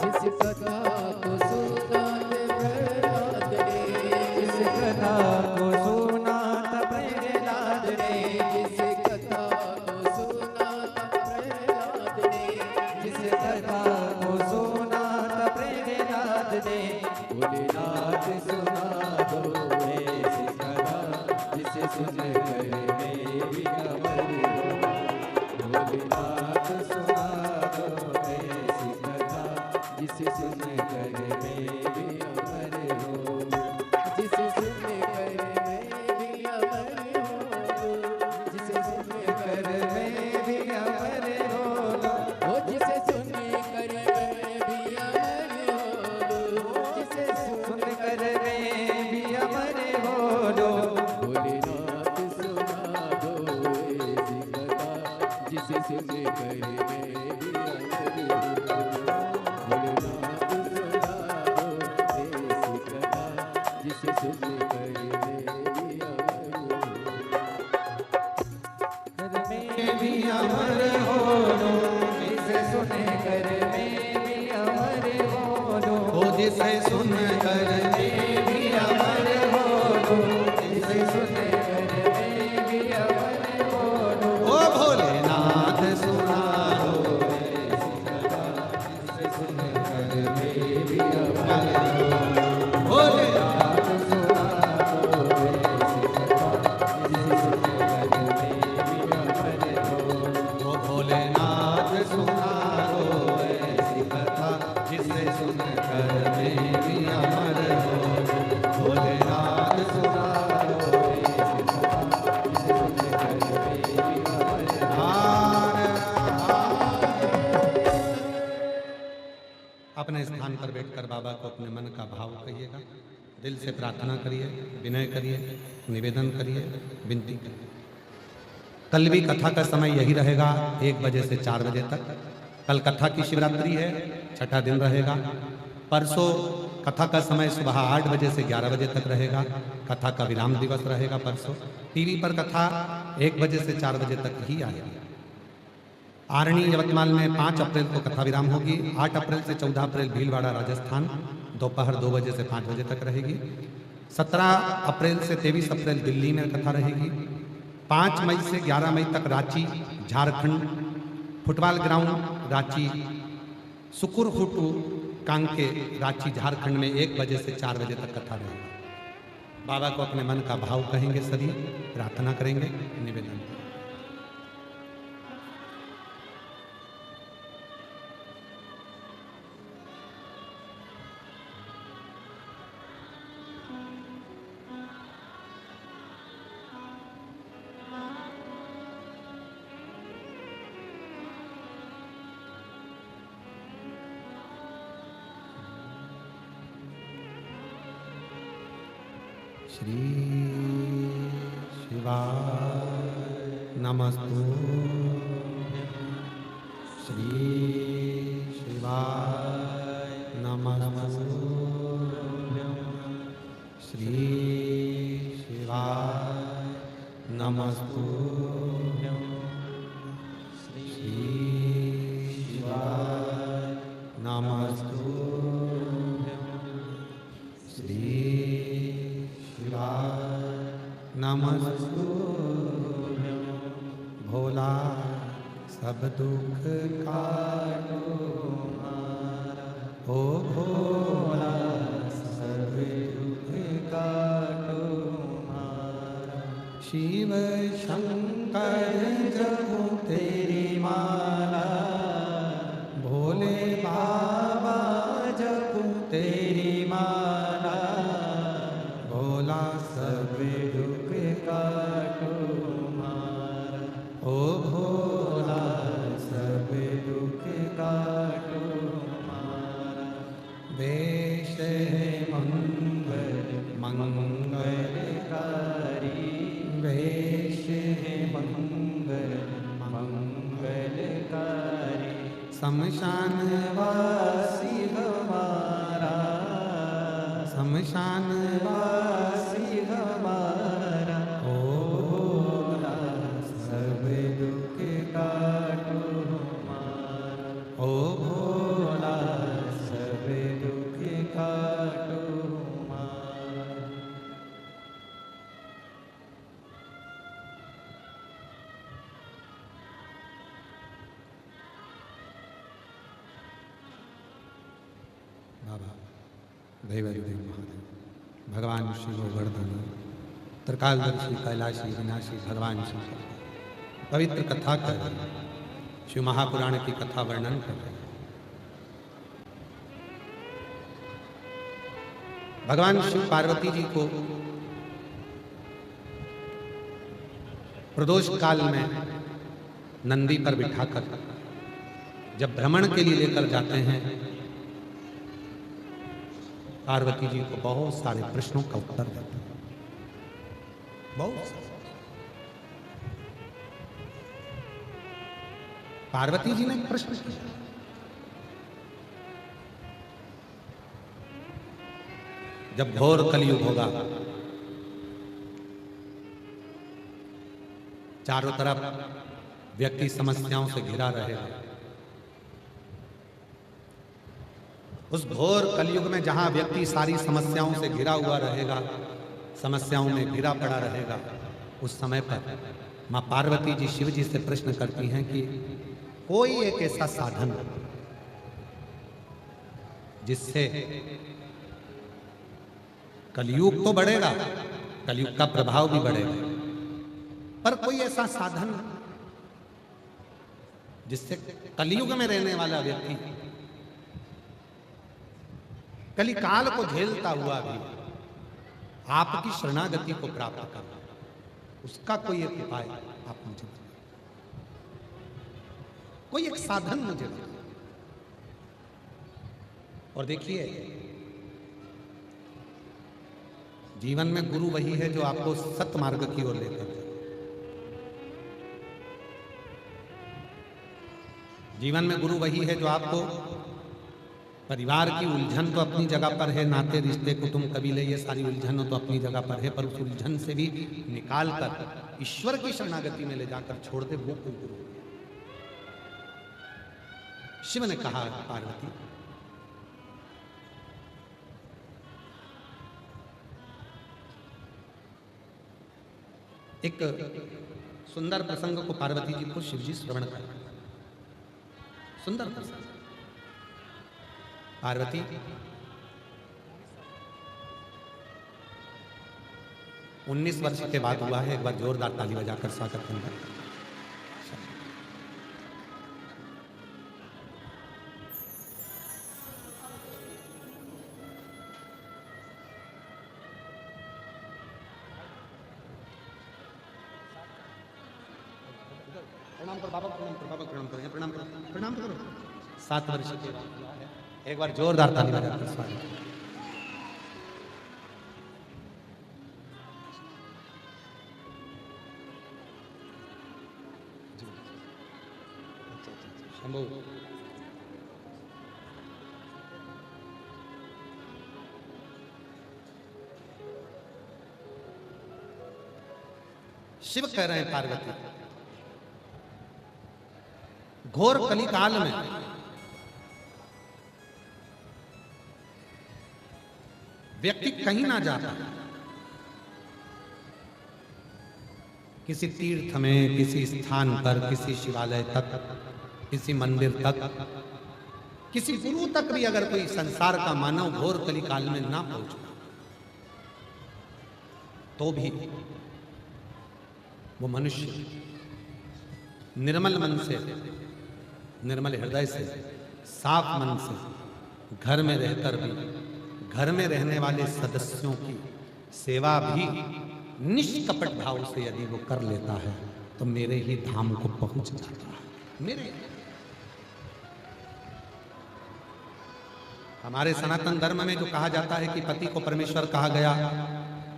जिस कथा को सुना प्रहलाद ने, जिस कथा को सुना प्रहलाद ने, जिस कथा को सुना प्रहलाद ने, जिस कथा को सुना प्रहलाद ने। भोलेनाथ सुना दो ऐसी कथा, जिसे सुन कर मैं भी अमर हो। भोलेनाथ सुना दो ऐसी कथा, जिसे सुन कर मैं भी अमर हो। जिसे सुन कर मैं भी अमर हो। जिसे सुन कर मैं भी अमर हो। ओ जिसे सुन कर मैं भी अमर हो। जिसे सुन कर मैं भी अमर हो। भोलेनाथ सुना दो ऐसी कथा, जिसे सुन कर मैं भी अमर हो। भोलेनाथ सुना दो ऐसी कथा, जिसे सुन कर मैं भी अमर हो। जिसे सुन कर मैं भी अमर हो। ओ जिसे सुन कर मैं भी अमर हो लूं। जिसे सुन कर मैं भी अमर हो। ओ भोलेनाथ सुना दो ऐसी अपने स्थान पर बैठकर बाबा को अपने मन का भाव कहिएगा, दिल से प्रार्थना करिए, विनय करिए, निवेदन करिए, विनती करिए। कल भी कथा का समय यही रहेगा 1 बजे से 4 बजे तक। कल कथा की शिवरात्रि है, छठा दिन रहेगा। परसों कथा का समय सुबह 8 बजे से 11 बजे तक रहेगा। कथा का विराम दिवस रहेगा परसों। टीवी पर कथा 1 बजे से 4 बजे तक ही आएगी। आरणी यवतमाल में 5 अप्रैल को कथा विराम होगी। 8 अप्रैल से 14 अप्रैल भीलवाड़ा राजस्थान दोपहर 2 बजे से 5 बजे तक रहेगी। 17 अप्रैल से 23 अप्रैल दिल्ली में कथा रहेगी। 5 मई से 11 मई तक रांची झारखंड, फुटबॉल ग्राउंड रांची, सुकुरहुटू कांके रांची झारखंड में 1 बजे से 4 बजे तक कथा रहेगी। बाबा को अपने मन का भाव कहेंगे, सभी प्रार्थना करेंगे, निवेदन करेंगे। श्री शिवाय नमस्तुभ्यं, श्री शिवाय नमस्तुभ्यं, श्री शिवाय नमस्तुभ्यं, श्री शिवाय नमस्तुभ्यं, श्री नमस्तुभ्यं। भोला सब दुख काटो हमारा, ओ भोला सब दुख काटो हमारा। शिव शंकर जपो तेरी माला, भोले बाबा जपो तेरी माला। भोला सब दुख काटो हमारा, ओ भोला सब दुख काटो हमारा। वेश है मंगल मंगलकारी, वेश है मंगल मंगलकारी। शमशान वासी हमारा, शमशान वासी हमारा। ओ भोला सब दुख काटो हमारा, ओ भोला सब दुख काटो हमारा। बाबा दैवदेव महादेव, भगवान शिव गोवर्धन, त्रिकालदर्शी कैलाशी विनाशी भगवान शिव पवित्र कथा कर रहे हैं। शिव महापुराण की कथा वर्णन कर रहे हैं। भगवान शिव पार्वती जी को प्रदोष काल में नंदी पर बिठाकर जब भ्रमण के लिए लेकर जाते हैं, पार्वती जी को बहुत सारे प्रश्नों का उत्तर देते हैं। बहुत सारे। पार्वती जी ने एक प्रश्न किया, जब घोर कलयुग होगा, चारों तरफ व्यक्ति समस्याओं से घिरा रहेगा, उस घोर कलयुग में जहां व्यक्ति सारी समस्याओं से घिरा हुआ रहेगा, समस्याओं में घिरा पड़ा रहेगा, उस समय पर मां पार्वती जी शिव जी से प्रश्न करती हैं कि कोई एक ऐसा साधन जिससे कलयुग तो बढ़ेगा, कलयुग का प्रभाव भी बढ़ेगा, पर कोई ऐसा साधन जिससे कलयुग में रहने वाला व्यक्ति कलिकाल को झेलता हुआ भी आपकी शरणागति को प्राप्त करना, उसका कोई एक उपाय आप मुझे बताइए, कोई एक साधन मुझे बताइए। और देखिए, जीवन में गुरु वही है जो आपको सत्य मार्ग की ओर लेकर जाए। जीवन में गुरु वही है जो आपको, परिवार की उलझन तो अपनी जगह पर है, नाते रिश्ते कुटुंब कबीले ये सारी उलझन तो अपनी जगह पर है, पर उस उलझन से भी निकाल कर ईश्वर की शरणागति में ले जाकर छोड़ दे, वो कोई गुरु। शिव ने कहा पार्वती, एक सुंदर प्रसंग को पार्वती जी को शिव जी श्रवण कर, सुंदर प्रसंग। पार्वती, 19 वर्ष के बाद हुआ है। एक बार जोरदार ताली बजाकर स्वागत करूंगा। प्रणाम करो बाबा, प्रणाम करो बाबा, प्रणाम करो, प्रणाम करो, प्रणाम करो। 7 वर्ष के बाद एक बार जोरदार ताली बजाकर स्वागत। शंभू, शिव कह रहे हैं पार्वती, घोर कली काल में व्यक्ति कहीं ना जाता, किसी तीर्थ में, किसी स्थान पर, किसी शिवालय तक, किसी मंदिर तक, किसी गुरु तक भी अगर कोई संसार का मानव घोर कली काल में ना पहुंचा, तो भी वो मनुष्य निर्मल मन से, निर्मल हृदय से, साफ मन से घर में रहकर भी, घर में रहने वाले सदस्यों की सेवा भी निष्कपट भाव से यदि वो कर लेता है, तो मेरे ही धाम को पहुंच जाता है। मेरे हमारे सनातन धर्म में जो कहा जाता है कि पति को परमेश्वर कहा गया,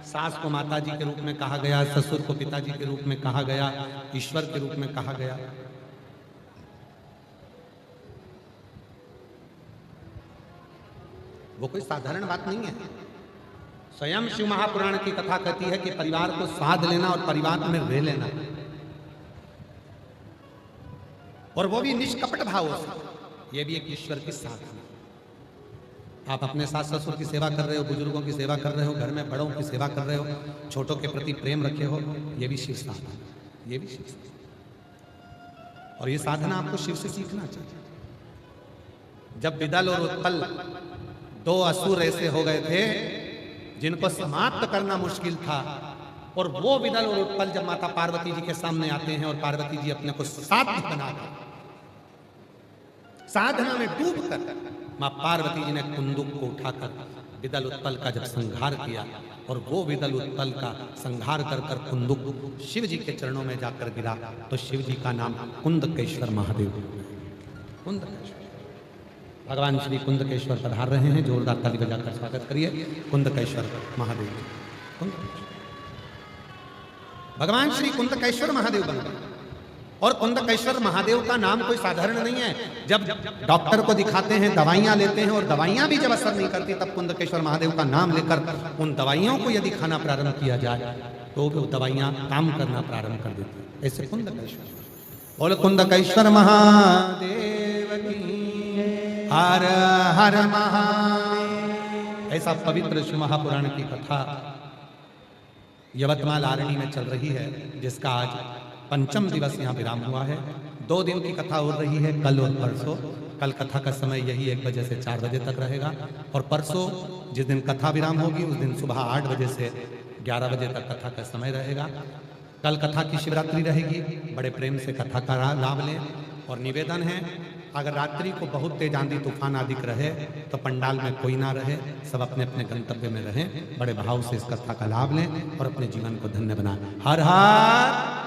सास को माता जी के रूप में कहा गया, ससुर को पिताजी के रूप में कहा गया, ईश्वर के रूप में कहा गया, वो कोई साधारण बात नहीं है। स्वयं शिव महापुराण की कथा कहती है कि परिवार को साध लेना और परिवार में रह लेना, और वो भी निष्कपट भाव से, ये भी एक ईश्वर की साधना। आप अपने सास ससुर की सेवा कर रहे हो, बुजुर्गों की सेवा कर रहे हो, घर में बड़ों की सेवा कर रहे हो, छोटों के प्रति प्रेम रखे हो, ये भी शिव साधना, ये भी शिव साधना। और ये साधना आपको शिव से सीखना चाहिए। जब विदल और उत्पल 2 असुर ऐसे हो गए थे जिनको समाप्त करना मुश्किल था, और वो विदल और उत्पल जब माता पार्वती जी के सामने आते हैं और पार्वती जी अपने को साध्य बनाकर, साधना में डूब कर, मां पार्वती जी ने कुंदुक को उठाकर विदल उत्पल का जब संहार किया, और वो विदल उत्पल का संहार कर कर कुंदुक शिव जी के चरणों में जाकर गिरा, तो शिव जी का नाम कुंदकेश्वर महादेव। कुंदकेश्वर, भगवान श्री कुंदकेश्वर पधार रहे हैं। जोरदार ताली बजाकर स्वागत करिए कुंदकेश्वर महादेव। कुंदकेश्वर, भगवान श्री कुंदकेश्वर महादेव बन गए। और कुंदकेश्वर महादेव का नाम कोई साधारण नहीं है। जब डॉक्टर को दिखाते हैं, दवाइयां लेते हैं, और दवाइयां भी जब असर नहीं करती, तब कुंदकेश्वर महादेव का नाम लेकर उन दवाइयों को यदि खाना प्रारंभ किया जाए, तो वो दवाइयां काम करना प्रारंभ कर देती है। ऐसे कुंदकेश्वर, बोल कुंदकेश्वर महादेव की हर हर महादेव। ऐसा पवित्र शिव महापुराण की कथा यवतमाल आरणी में चल रही है, जिसका आज 5वां दिवस यहाँ विराम हुआ है। 2 दिन की कथा हो रही है, कल और परसों। कल कथा का समय यही 1 बजे से 4 बजे तक रहेगा, और परसों जिस दिन कथा विराम होगी उस दिन सुबह 8 बजे से 11 बजे तक कथा का समय रहेगा। कल कथा की शिवरात्रि रहेगी। बड़े प्रेम से कथा का लाभ लें। और निवेदन है, अगर रात्रि को बहुत तेज आंधी तूफान आदि रहे तो पंडाल में कोई ना रहे, सब अपने अपने गंतव्य में रहें। बड़े भाव से इस कथा का लाभ लें और अपने जीवन को धन्य बनाएं। हर हर